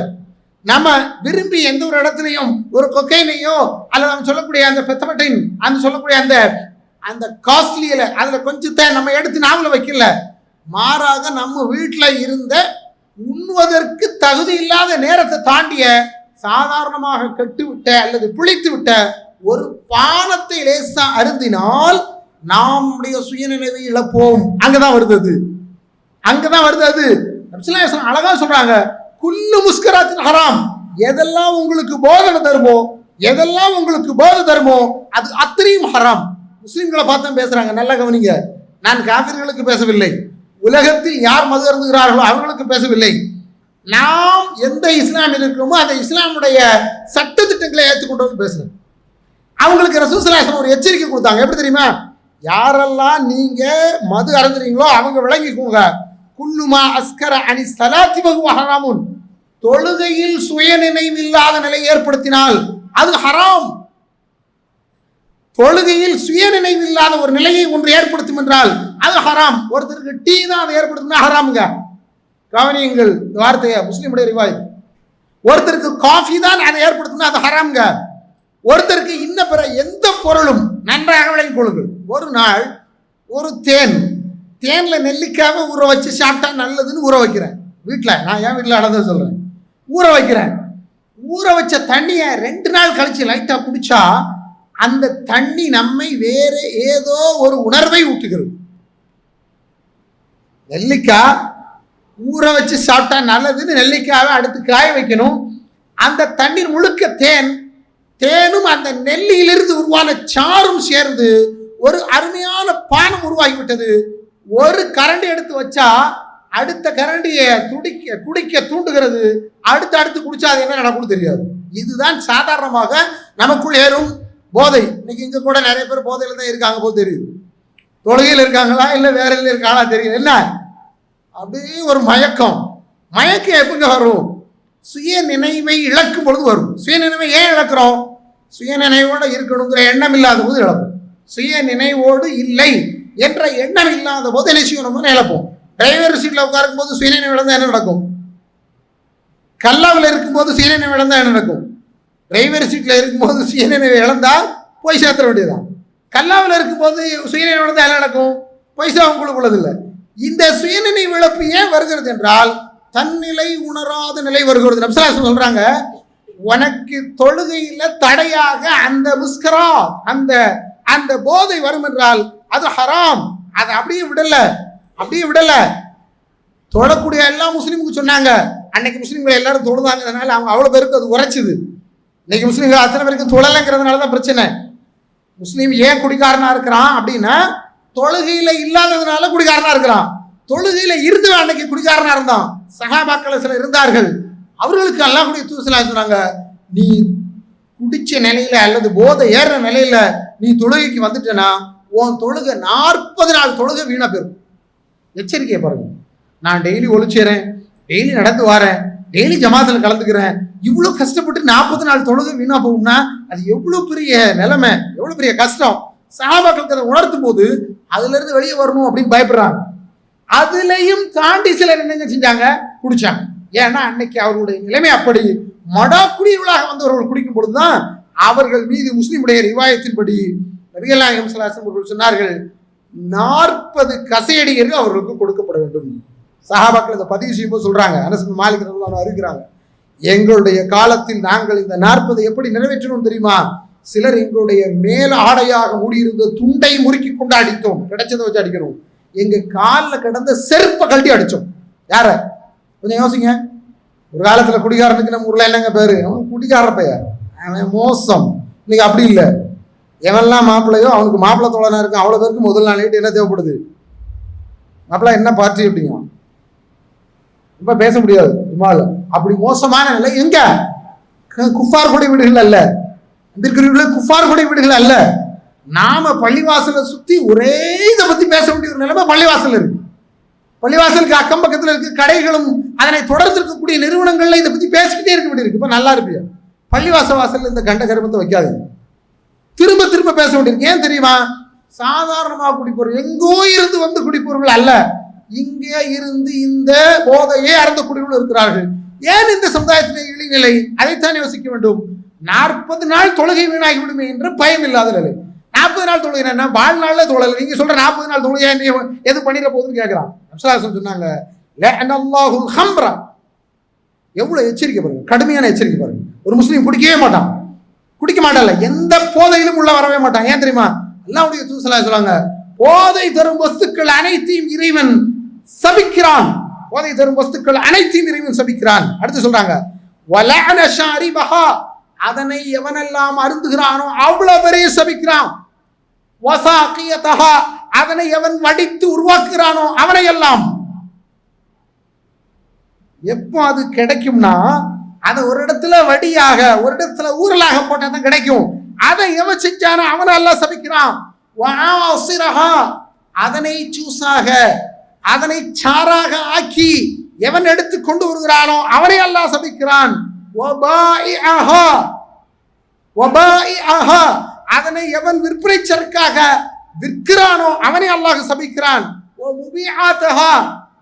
நம்ம விரும்பி எந்த ஒரு இடத்துலையும் ஒரு கொக்கைனையோ அல்லது நம்ம சொல்லக்கூடிய அந்த பெத்தமட்டைன் அந்த சொல்லக்கூடிய அந்த அந்த காஸ்ட்லியில அதுல கொஞ்சத்தை நம்ம எடுத்து நாவல வைக்கல. மாறாக நம்ம வீட்டில் இருந்த உண்ணுவதற்கு தகுதி இல்லாத நேரத்தை தாண்டிய சாதாரணமாக கெட்டுவிட்ட அல்லது புளித்து விட்ட ஒரு பானத்தை லேசா அருந்தினால் நம்முடைய சுயநினைவை இழப்போம். அங்கதான் வருது அது, அங்கதான் வருது அது. அழகா சொல்றாங்க, குல்லு முஸ்கராத்தின் ஹராம், எதெல்லாம் உங்களுக்கு போதனை தருமோ, எதெல்லாம் உங்களுக்கு போதை தருமோ அது அத்தனையும் ஹராம். முஸ்லிம்களை பார்த்து பேசுறாங்க, நல்லா கவனிங்க. நான் காஃபிர்களுக்கு பேசவில்லை, உலகத்தில் யார் மது அருந்துகிறார்களோ அவர்களுக்கு பேசவில்லை. நாம் எந்த இஸ்லாமில் இருக்கிறோமோ அந்த இஸ்லாமுடைய சட்ட திட்டங்களை ஏற்றுக்கொண்டு பேசுறேன். அவங்களுக்கு ரசூல் ஸல்லல்லாஹு அலைஹி வஸல்லம் ஒரு எச்சரிக்கை கொடுத்தாங்க. எப்படி தெரியுமா? யாரெல்லாம் நீங்க மது அருந்துறீங்களோ அவங்க விளங்கிக்கோங்க, குல்லுமா அஸ்கர அனி ஸலாத்தி வஹுவ ஹராமுன், தொழுகையில் சுய நினைவு இல்லாத நிலை ஏற்படுத்தினால் அது ஹராம். தொழுகையில் சுய நினைவு இல்லாத ஒரு நிலையை ஒன்று ஏற்படுத்தும் என்றால் அது ஹராம். ஒருத்தருக்கு டீ தான் அதை ஏற்படுத்தினா ஹராமுங்க. கவனியுங்கள் இந்த வார்த்தையை, முஸ்லிமுடைய ரிவாய். ஒருத்தருக்கு காஃபி தான் அதை ஏற்படுத்தினா அது ஹராம்ங்க. ஒருத்தருக்கு இன்ன பிற எந்த பொருளும் நன்றாக விளங்கிக் கொள்ளுங்கள். ஒரு நாள் ஒரு தேன்ல நெல்லிக்காவை ஊற வச்சு சாப்பிட்டா நல்லதுன்னு ஊற வைக்கிறேன் வீட்டில். நான் என் வீட்டில் நடந்தது சொல்றேன். ஊற வைக்கிறேன். ஊற வச்ச தண்ணியை 2 நாள் கழிச்சு லைட்டா குடிச்சா அந்த தண்ணி நம்மை வேற ஏதோ ஒரு உணர்வை ஊட்டுகிறது. நெல்லிக்காய் ஊற வச்சு சாப்பிட்டா நல்லதுன்னு நெல்லிக்காவை அடுத்து காய வைக்கணும். அந்த தண்ணீர் முழுக்க தேனும் அந்த நெல்லியிலிருந்து உருவான சாரும் சேர்ந்து ஒரு அருமையான பானம் உருவாகிவிட்டது. ஒரு கரண்டி எடுத்து வச்சா அடுத்த கரண்டியை குடிக்க தூண்டுகிறது. அடுத்து குடிச்சா அது என்ன நடக்கும்னு தெரியாது. இதுதான் சாதாரணமாக நமக்குள் ஏறும் போதை. இன்னைக்கு இங்க கூட நிறைய பேர் போதையில தான் இருக்காங்க போது தெரியுது. தொழுகையில் இருக்காங்களா இல்லை வேற எதுல இருக்காங்களா தெரியும். என்ன அப்படியே ஒரு மயக்கம் எப்பங்க வரும்? சுய நினைவை இழக்கும் பொழுது வரும். சுய நினைவை ஏன் இழக்கிறோம்? சுய நினைவோடு இருக்கணுங்கிற எண்ணம் இல்லாத போது இழப்போம். சுய நினைவோடு இல்லை என்ற எண்ணம் இல்லாத போது என்ன செய்யணும்னு இழப்போம். டிரைவர் சீட்ல உட்காரும் போது சுய நினைவு இழந்தா என்ன நடக்கும்? கல்லாவில் இருக்கும்போது சுய நினைவு இழந்தா என்ன நடக்கும்? டிரைவர் சீட்ல இருக்கும்போது சுயநினைவை இழந்தால் போய் சேர்த்துற வேண்டியதுதான். கல்லாவில் இருக்கும்போது சுயநினைவு இழந்தால் என்ன நடக்கும்? பைசா உங்களுக்கு உள்ளதில்லை. இந்த சுயநினைவு இழப்பு ஏன் வருகிறது என்றால் தன்னிலை உணராத நிலை வருகிறது. நபி ஸல்லல்லாஹு அலைஹி வஸல்லம் சொல்றாங்க, உனக்கு தொழுகையில தடையாக அந்த முஸ்கரா அந்த போதை வரும் என்றால் அது ஹராம். அதை அப்படியே விடல. தொழக்கூடிய எல்லா முஸ்லீமுக்கு சொன்னாங்க. அன்னைக்கு முஸ்லீம்களை எல்லாரும் தொழுதாங்க, அதனால அவங்க அவ்வளவு பேருக்கு அது உரைச்சுது. இன்னைக்கு முஸ்லீம்கள் அத்தனை பேருக்கு தொழலைங்கிறதுனால தான் பிரச்சனை. முஸ்லீம் ஏன் குடிக்காரனா இருக்கிறான் அப்படின்னா தொழுகையில இல்லாததுனால குடிக்காரனா இருக்கிறான். தொழுகையில இருந்து அன்னைக்கு குடிக்காரனா இருந்தான். சஹாபாக்கள் சிலர் இருந்தார்கள். அவர்களுக்கு அல்லாஹ்வுடைய தூதர் சொன்னாங்க, நீ குடிச்ச நிலையில அல்லது போதை ஏறுற நிலையில நீ தொழுகைக்கு வந்துட்டேன்னா உன் தொழுகை 40 நாள் தொழுகை வீணா போயிடும். எச்சரிக்கையை பாருங்க. நான் டெய்லி ஒழிச்சேறேன், டெய்லி நடந்து வரேன், டெய்லி ஜமாத்தில் கலந்துக்கிறேன், இவ்வளோ கஷ்டப்பட்டு 40 நாள் தொழுகை வீணா போகும்னா அது எவ்வளோ பெரிய நிலைமை, எவ்வளோ பெரிய கஷ்டம். சஹாபாக்களுக்கு அதை உணர்த்தும் போது அதுல இருந்து வெளியே வரணும் அப்படின்னு பயப்படுறாங்க. அதுலயும் தாண்டி சிலர் என்ன செஞ்சாங்க? குடிச்சாங்க. ஏன்னா அன்னைக்கு அவர்களுடைய நிலைமை அப்படி. மடாக்குடிகளாக வந்தவர்கள் குடிக்கும் பொழுதுதான் அவர்கள் மீது முஸ்லிமுடைய ரிவாயத்தின்படி நபிகள் நாயகம் ஸல்லல்லாஹு அலைஹி வஸல்லம் அவர்கள் சொன்னார்கள், 40 கசையடிகள் அவர்களுக்கு கொடுக்கப்பட வேண்டும். சஹாபாக்கள் இதை பதிவு செய்யும்போது சொல்றாங்க, அனஸ் பின் மாலிக் ரலியல்லாஹு அன்ஹு அறிவிக்கிறாங்க, எங்களுடைய காலத்தில் நாங்கள் இந்த 40 எப்படி நிறைவேற்றணும் தெரியுமா? சிலர் எங்களுடைய மேல் ஆடையாக மூடியிருந்த துண்டை முறுக்கி கொண்டு அடித்தோம், கிடைச்சதை வச்சு அடிக்கணும். எங்க காலில் கிடந்த செருப்பை கழட்டி அடிச்சோம். யார கொஞ்சம் யோசிங்க. ஒரு காலத்துல குடிகாரனுக்கு நம்ம ஊர்ல என்னங்க பேரு? அவன் குடிகார பெயர், அவன் மோசம். இன்னைக்கு அப்படி இல்லை. எவன்லாம் மாப்பிள்ளையோ அவனுக்கு மாப்பிள்ளை தோழனா இருக்கும். அவ்வளோ பேருக்கு முதல் நாள் நைட்டு என்ன தேவைப்படுது? மாப்பிள்ளை என்ன பார்ட்டி அப்படிங்க, ரொம்ப பேச முடியாது. அப்படி மோசமான நிலை எங்க? குஃபார் கொடை வீடுகள் அல்ல, குஃபார் கொடை வீடுகள் அல்ல. நாம பள்ளிவாசலை சுத்தி ஒரே இதை பத்தி பேச வேண்டிய ஒரு நிலைமை பள்ளிவாசல் இருக்கு. பள்ளிவாசலுக்கு அக்கம் பக்கத்தில் இருக்கு கடைகளும் அதனை தொடர்ந்து இருக்கக்கூடிய நிறுவனங்கள்ல இதை பத்தி பேசிக்கிட்டே இருக்க வேண்டியிருக்கு. இப்ப நல்லா இருப்பியா? பள்ளிவாசல் இந்த கண்ட கருமத்தை வைக்காதீங்க. திரும்ப திரும்ப பேச வேண்டியிருக்கு. ஏன் தெரியுமா? சாதாரணமாக குடிப்பவர்கள், எங்கோ இருந்து வந்து குடிப்பவர்கள் அல்ல, இங்கே இருந்து இந்த போதையே அருந்தக்கூடியவர்கள் இருக்கிறார்கள். ஏன் இந்த சமுதாயத்திலே இழிநிலை? அதைத்தான் யோசிக்க வேண்டும். 40 நாள் தொழுகை வீணாகி விடுமே என்ற பயம் இல்லாத நிலை. 40 நாள் தொழுகை என்ன? வாழ்நாள்ல தொழல. நீங்க சொல்ற 40 நாள் தொழுகை எது பண்ணிட போகுதுன்னு கேட்கிறான். சொன்னாங்க, எவ்வளவு எச்சரிக்கை பாருங்க, கடுமையான எச்சரிக்கை பாருங்க. ஒரு முஸ்லீம் குடிக்கவே மாட்டான், குடிக்க மாட்டான்ல, எந்த போதையிலும் உள்ள வரவே மாட்டான். ஏன் தெரியுமா? அல்லாஹ்வுடைய தூதர் ஸல்லல்லாஹு அலைஹி வஸல்லம் சொல்றாங்க, போதை தரும் வஸ்துக்கள் அனைத்தையும் இறைவன் சபிக்கிறான். போதை தரும் வஸ்துக்கள் அனைத்தையும் இறைவன் சபிக்கிறான். அடுத்து சொல்றாங்க, வலஅன ஷாரிபஹா, அதனை எவனெல்லாம் அருந்துகிறானோ அவ்வளவு பெரிய சபிக்கிறான். வசாகியதஹா, அதனை எவன் வடித்து உருவாக்குகிறானோ அவனை எல்லாம். எப்போ அது கிடைக்கும்னா, அதை ஒரு இடத்துல வடியாக ஒரு இடத்துல ஊரலாக போட்டா தான் கிடைக்கும். அதை எவன் செஞ்சானோ அவனை எல்லாம் சபிக்கிறான். அதனை ஜூஸாக அதனை சாராக ஆக்கி எவன் எடுத்து கொண்டு வருகிறானோ அவனை எல்லாம் சபிக்கிறான். அதனை எவன் விற்பனை சரக்காக விற்கிறானோ அவனை அல்லாஹ் சபிக்கிறான்.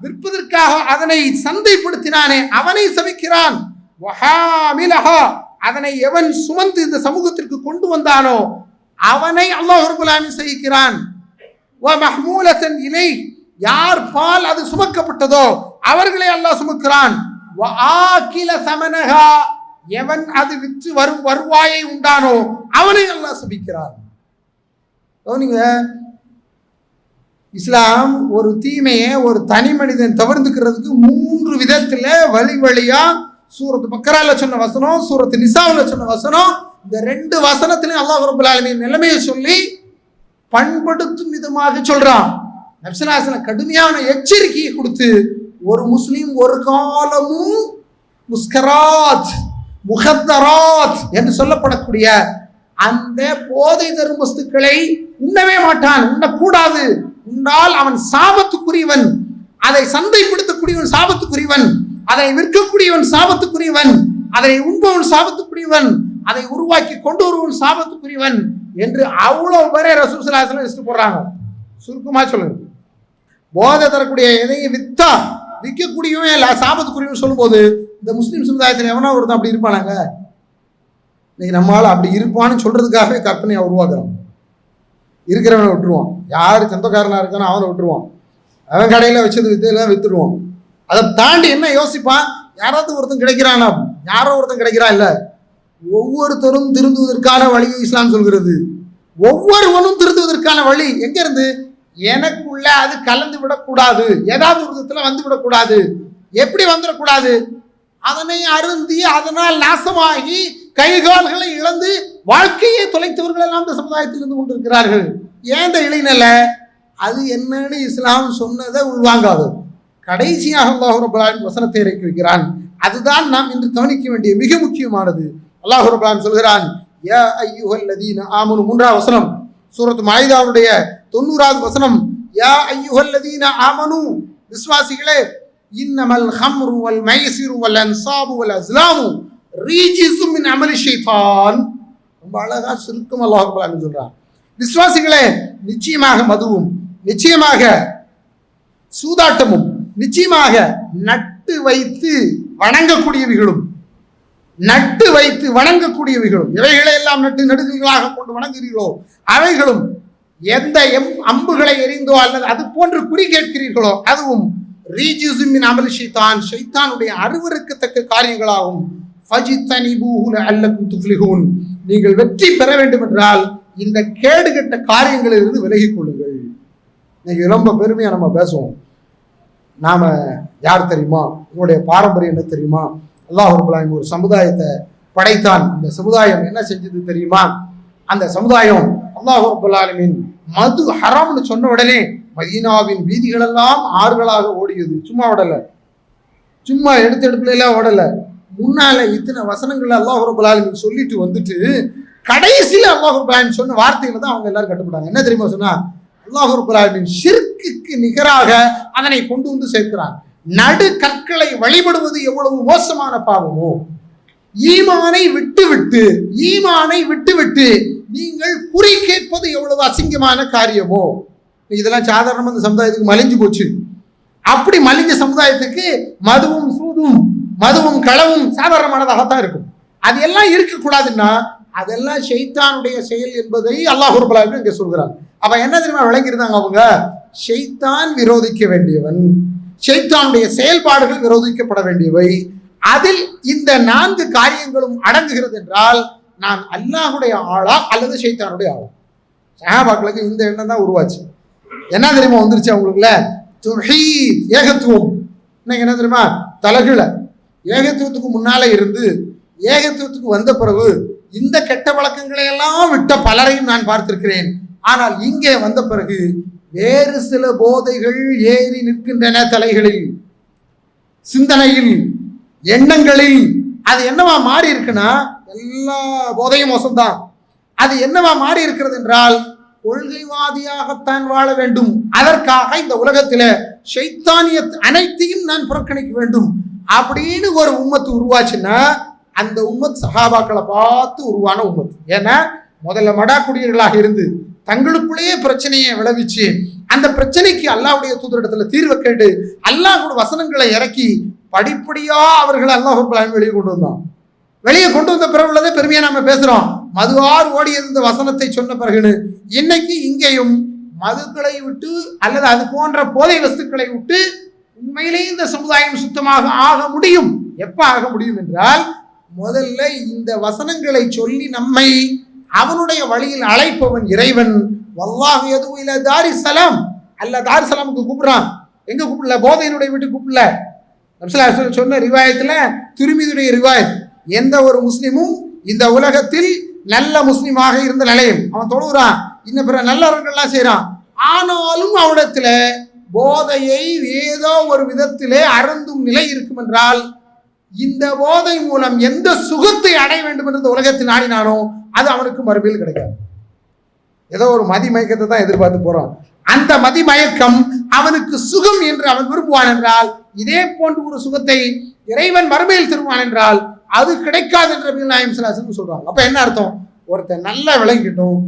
விற்பதற்காக அதனை சந்தைப்படுத்தினானே அவனை சபிக்கிறான். அதனை எவன் சுமந்து இந்த சமூகத்திற்கு கொண்டு வந்தானோ அவனை அல்லாஹ் ரப்பல் ஆலமீன் சபிக்கிறான். இலை, யார் பால் அது சுமக்கப்பட்டதோ அவர்களை அல்லாஹ் சுமக்கிறான். எவன் அது விற்று வரும் வருவாயை உண்டானோ அவனை அல்லாஹ் சபிக்கிறான். இஸ்லாம் ஒரு தீமையை ஒரு தனி மனிதன் தவிர்த்துக்கிறதுக்கு 3 விதத்துல வழியா சூரத்து பக்கரால சொன்ன வசனம், சூரத்து நிசாவுல சொன்ன வசனம், இந்த 2 வசனத்திலையும் அல்லாஹ் ரப்பல் ஆலமீன் நிலைமையை சொல்லி பண்படுத்தும் விதமாக சொல்றான். நபி ஸல்லல்லாஹு அலைஹி வஸல்லம் கடுமையான எச்சரிக்கையை கொடுத்து, ஒரு முஸ்லீம் ஒரு காலமும் முஸ்கராத் முகத்தராத் என்று சொல்லப்படக்கூடிய அந்த போதை தரும் வஸ்துக்களை உண்ணவே மாட்டான், உண்ணக்கூடாது. உண்டால் அவன் சாபத்துக்குரியவன், அதை சந்தைப்படுத்தக்கூடியவன் சாபத்துக்குரியவன், அதை விற்கக்கூடியவன் சாபத்துக்குரியவன், அதை உண்பவன் சாபத்துக்குரியவன், அதை உருவாக்கி கொண்டு வருவன் சாபத்துக்குரியவன் என்று அவ்வளவு பேரே ரசூல் ஸல்லல்லாஹு அலைஹி வஸல்லம் போடுறாங்க. சுருக்கமா சொல்லுங்க, போதை தரக்கூடிய எதையும் வித்தா விற்கக்கூடியவன் சாபத்துக்குரியவன் சொல்லும் போது இந்த முஸ்லீம் சமுதாயத்தில் எவனா ஒருத்தன் அப்படி இருப்பானாங்க? இன்னைக்கு நம்மளால அப்படி இருப்பான்னு சொல்றதுக்காகவே கற்பனையை உருவாக்குறோம். இருக்கிறவனை விட்டுருவான், யாரு சொந்தக்காரனா இருக்கானோ அவனை விட்டுருவான், அவன் கடையில வச்சது வித்தையெல்லாம் வித்துருவான். அதை தாண்டி என்ன யோசிப்பான்? யாராவது ஒருத்தன் கிடைக்கிறானா? யாரோ ஒருத்தன் கிடைக்கிறான் இல்ல. ஒவ்வொருத்தரும் திருந்துவதற்கான வழியை இஸ்லாம் சொல்கிறது. ஒவ்வொருவனும் திருந்துவதற்கான வழி எங்க இருந்து? எனக்குள்ள அது கலந்து விடக்கூடாது, ஏதாவது ஒரு விதத்துல வந்து விடக்கூடாது. எப்படி வந்துடக்கூடாது? அதனை அருந்தி அதனால் நாசமாகி கைகால்களை இழந்து வாழ்க்கையை தொலைத்தவர்கள் எல்லாம் இந்த சமுதாயத்தில் இருந்து கொண்டிருக்கிறார்கள். ஏன் இந்த இளைநிலை? அது என்னன்னு இஸ்லாம் சொன்னதை உள்வாங்காது. கடைசியாக அல்லாஹ் ரப்பல் ஆலமீன் வசனத்தை இறக்கி வைக்கிறான். அதுதான் நாம் இன்று கவனிக்க வேண்டிய மிக முக்கியமானது. அல்லாஹ் ரப்பல் ஆலமீன் சொல்கிறான், யா அய்யுஹல்லதீன ஆமனு, 3ஆம் வசனம், சூரத்து மாயிதாவுடைய 90ஆவது வசனம். யா அய்யுஹல்லதீன ஆமனு, விசுவாசிகளே, இன்னமல் ஹம்ரு வல் மைசிரு வல் அன்சாபு வல் அஸ்லாமு ரீஜிஸு மின் அமலி ஷைத்தான். ரொம்ப அழகா சுருக்கம் அல்லாஹ் ரப்பல் ஆலமீன் சொல்றான். விசுவாசிகளே, நிச்சயமாக மதுவும், நிச்சயமாக சூதாட்டமும், நிச்சயமாக நட்டு வைத்து வணங்கக்கூடியவைகளும், நட்டு வைத்து வணங்கக்கூடியவைகளும், எவைகளை எல்லாம் நட்டு நடுகளாக கொண்டு வணங்குகிறீர்களோ அவைகளும், எந்த அம்புகளை எறிந்தோ அல்லது அது போன்று குறி கேட்கிறீர்களோ அதுவும் ரீஜிசுமின் அமல் ஷைத்தான், ஷைத்தானுடைய அருவருக்கத்தக்க காரியங்களாகும். ஃபஜ்தனிபூஹு லஅல்லகும் துஃப்லிஹூன், நீங்கள் வெற்றி பெற வேண்டும் என்றால் இந்த கேடுகட்ட காரியங்களிலிருந்து விலகிக் கொள்ளுங்கள். இன்னைக்கு ரொம்ப பெருமையா நம்ம பேசுவோம், நாம யார் தெரியுமா, உங்களுடைய பாரம்பரியம் என்ன தெரியுமா, அல்லாஹ் ரப்பல் ஆலமீன் ஒரு சமுதாயத்தை படைத்தான், அந்த சமுதாயம் என்ன செஞ்சது தெரியுமா, அந்த சமுதாயம் அல்லாஹ் ரப்பல் ஆலமீன் மது ஹராம்னு சொன்ன உடனே மதீனாவின் வீதிகள் எல்லாம் ஆறுகளாக ஓடியது. சும்மா ஓடல, சும்மா எடுத்துல எல்லாம் ஓடல, முன்னால இத்தனை வசனங்கள் அல்லாஹ் ரப்பல் ஆலமீன் சொல்லிட்டு வந்துட்டு கடைசியில அல்லாஹ் ரப்பல் ஆலமீன் சொன்ன வார்த்தையில தான் அவங்க எல்லாரும் கட்டுப்பட்டாங்க. என்ன தெரியுமா சொன்னா, அல்லாஹ் ரப்பல் ஆலமீன் ஷிர்க்குக்கு நிகராக அதனை கொண்டு வந்து சேர்க்கிறான். நடு கற்களை வழிபடுவது எவ்வளவு மோசமான பாவமோ, ஈமானை விட்டுவிட்டு நீங்கள் குறி கேட்பது எவ்வளவு அசிங்கமான காரியமோ. இதெல்லாம் சாதாரணமா இந்த சமுதாயத்துக்கு மலிஞ்சு போச்சு. அப்படி மலிஞ்ச சமுதாயத்துக்கு மதுவும் சூதும் மதுவும் களவும் சாதாரணமானதாகத்தான் இருக்கும். அது எல்லாம் இருக்கக்கூடாதுன்னா அதெல்லாம் ஷைத்தானுடைய செயல் என்பதை அல்லாஹ் ரப்பல் ஆலமீன் இங்க சொல்கிறார். அப்ப என்ன தெரியுமா விளங்கியிருந்தாங்க அவங்க, ஷைத்தான் விரோதிக்க வேண்டியவன், ஷைத்தானுடைய செயல்பாடுகள் விரோதிக்கப்பட வேண்டியவை, அதில் இந்த 4 காரியங்களும் அடங்குகிறது என்றால் நான் அல்லாஹுடைய ஆளா அல்லது ஷைத்தானுடைய ஆளா. சஹாபாக்களுக்கு இந்த எண்ணம் தான் உருவாச்சு. என்ன தெரியுமா வந்துருச்சு அவங்களுக்குல, தௌஹீத், ஏகத்துவம். இன்னைக்கு என்ன தெரியுமா, தலகுல ஏகத்துவத்துக்கு முன்னால இருந்து ஏகத்துவத்துக்கு வந்த பிறகு இந்த கெட்ட வழக்கங்களை எல்லாம் விட்ட பலரையும் நான் பார்த்திருக்கிறேன். ஆனால் இங்கே வந்த பிறகு வேறு சில போதைகள் ஏறி நிற்கின்றன தலைகளில், சிந்தனையில், எண்ணங்களில். அது என்னவா மாறி இருக்குன்னா, எல்லா போதையும் மோசம்தான். அது என்னவா மாறி இருக்கிறது என்றால் கொள்கைவாதியாகத்தான் வாழ வேண்டும், அதற்காக இந்த உலகத்தில ஷைத்தானியத் அனைத்தையும் நான் புறக்கணிக்க வேண்டும் அப்படின்னு ஒரு உம்மத்து உருவாச்சுன்னா அந்த உம்மத் சஹாபாக்களை பார்த்து உருவான உம்மத். ஏன்னா முதல்ல மடாக்குடியர்களாக இருந்து தங்களுக்குள்ளேயே பிரச்சனையை விளைவிச்சு அந்த பிரச்சனைக்கு அல்லாஹ்வுடைய தூதரிடத்துல தீர்வை கேட்டு அல்லாஹ்வுடைய வசனங்களை இறக்கி படிப்படியா அவர்களை அல்லாஹ் ரப்பல் ஆலமீன் வெளியே கொண்டு வந்தான். வெளியே கொண்டு வந்த பிறகு உள்ளதே பெருமையா நாம பேசுறோம், மதுவார் ஓடியது இந்த வசனத்தை சொன்ன பிறகுன்னு. இன்னைக்கு இங்கேயும் மதுக்களை விட்டு அல்லது அது போன்ற போதை வஸ்துக்களை விட்டு உண்மையிலேயே இந்த சமுதாயம் சுத்தமாக ஆக முடியும். எப்ப ஆக முடியும் என்றால், முதல்ல இந்த வசனங்களை சொல்லி நம்மை அவனுடைய வழியில் அழைப்பவன் இறைவன். வல்லாஹு யது இலா தாரிஸ் ஸலாம், அல்லாஹ் தாரிஸ் ஸலாமுக்கு கூப்பிடுறான். எங்க கூப்பிடல, போதையினுடைய வீட்டுக்கு கூப்பிடல. நபி ஸல்லல்லாஹு அலைஹி வஸல்லம் சொன்ன ரிவாயத்துல, திருமிதியுடைய ரிவாயத், எந்த ஒரு முஸ்லிமும் இந்த உலகத்தில் நல்ல முஸ்லிமாக இருந்த நிலையம், அவன் தொழுகிறான், இன்னும் பிற நல்லவர்கள்லாம் செய்யறான், ஆனாலும் அவனிடத்துல போதையை ஏதோ ஒரு விதத்திலே அருந்தும் நிலை இருக்கும் என்றால், இந்த போதை மூலம் எந்த சுகத்தை அடைய வேண்டும் என்று இந்த உலகத்தில் நாடினானோ அது அவனுக்கு மறுபடியும் கிடைக்காது. ஏதோ ஒரு மதிமயக்கத்தை தான் எதிர்பார்த்து போறான். அந்த மதிமயக்கம் அவனுக்கு சுகம் என்று அவன் விரும்புவான் என்றால், இதே போன்ற ஒரு சுகத்தை இறைவன் மறுமையில் தருவான் என்றால் அது கிடைக்காது என்று நபி நாயகம் ஸல்லல்லாஹு அலைஹி வஸல்லம் சொல்றாங்க. அப்ப என்ன அர்த்தம், ஒருத்தன் நல்லா விளங்கிட்டோம்,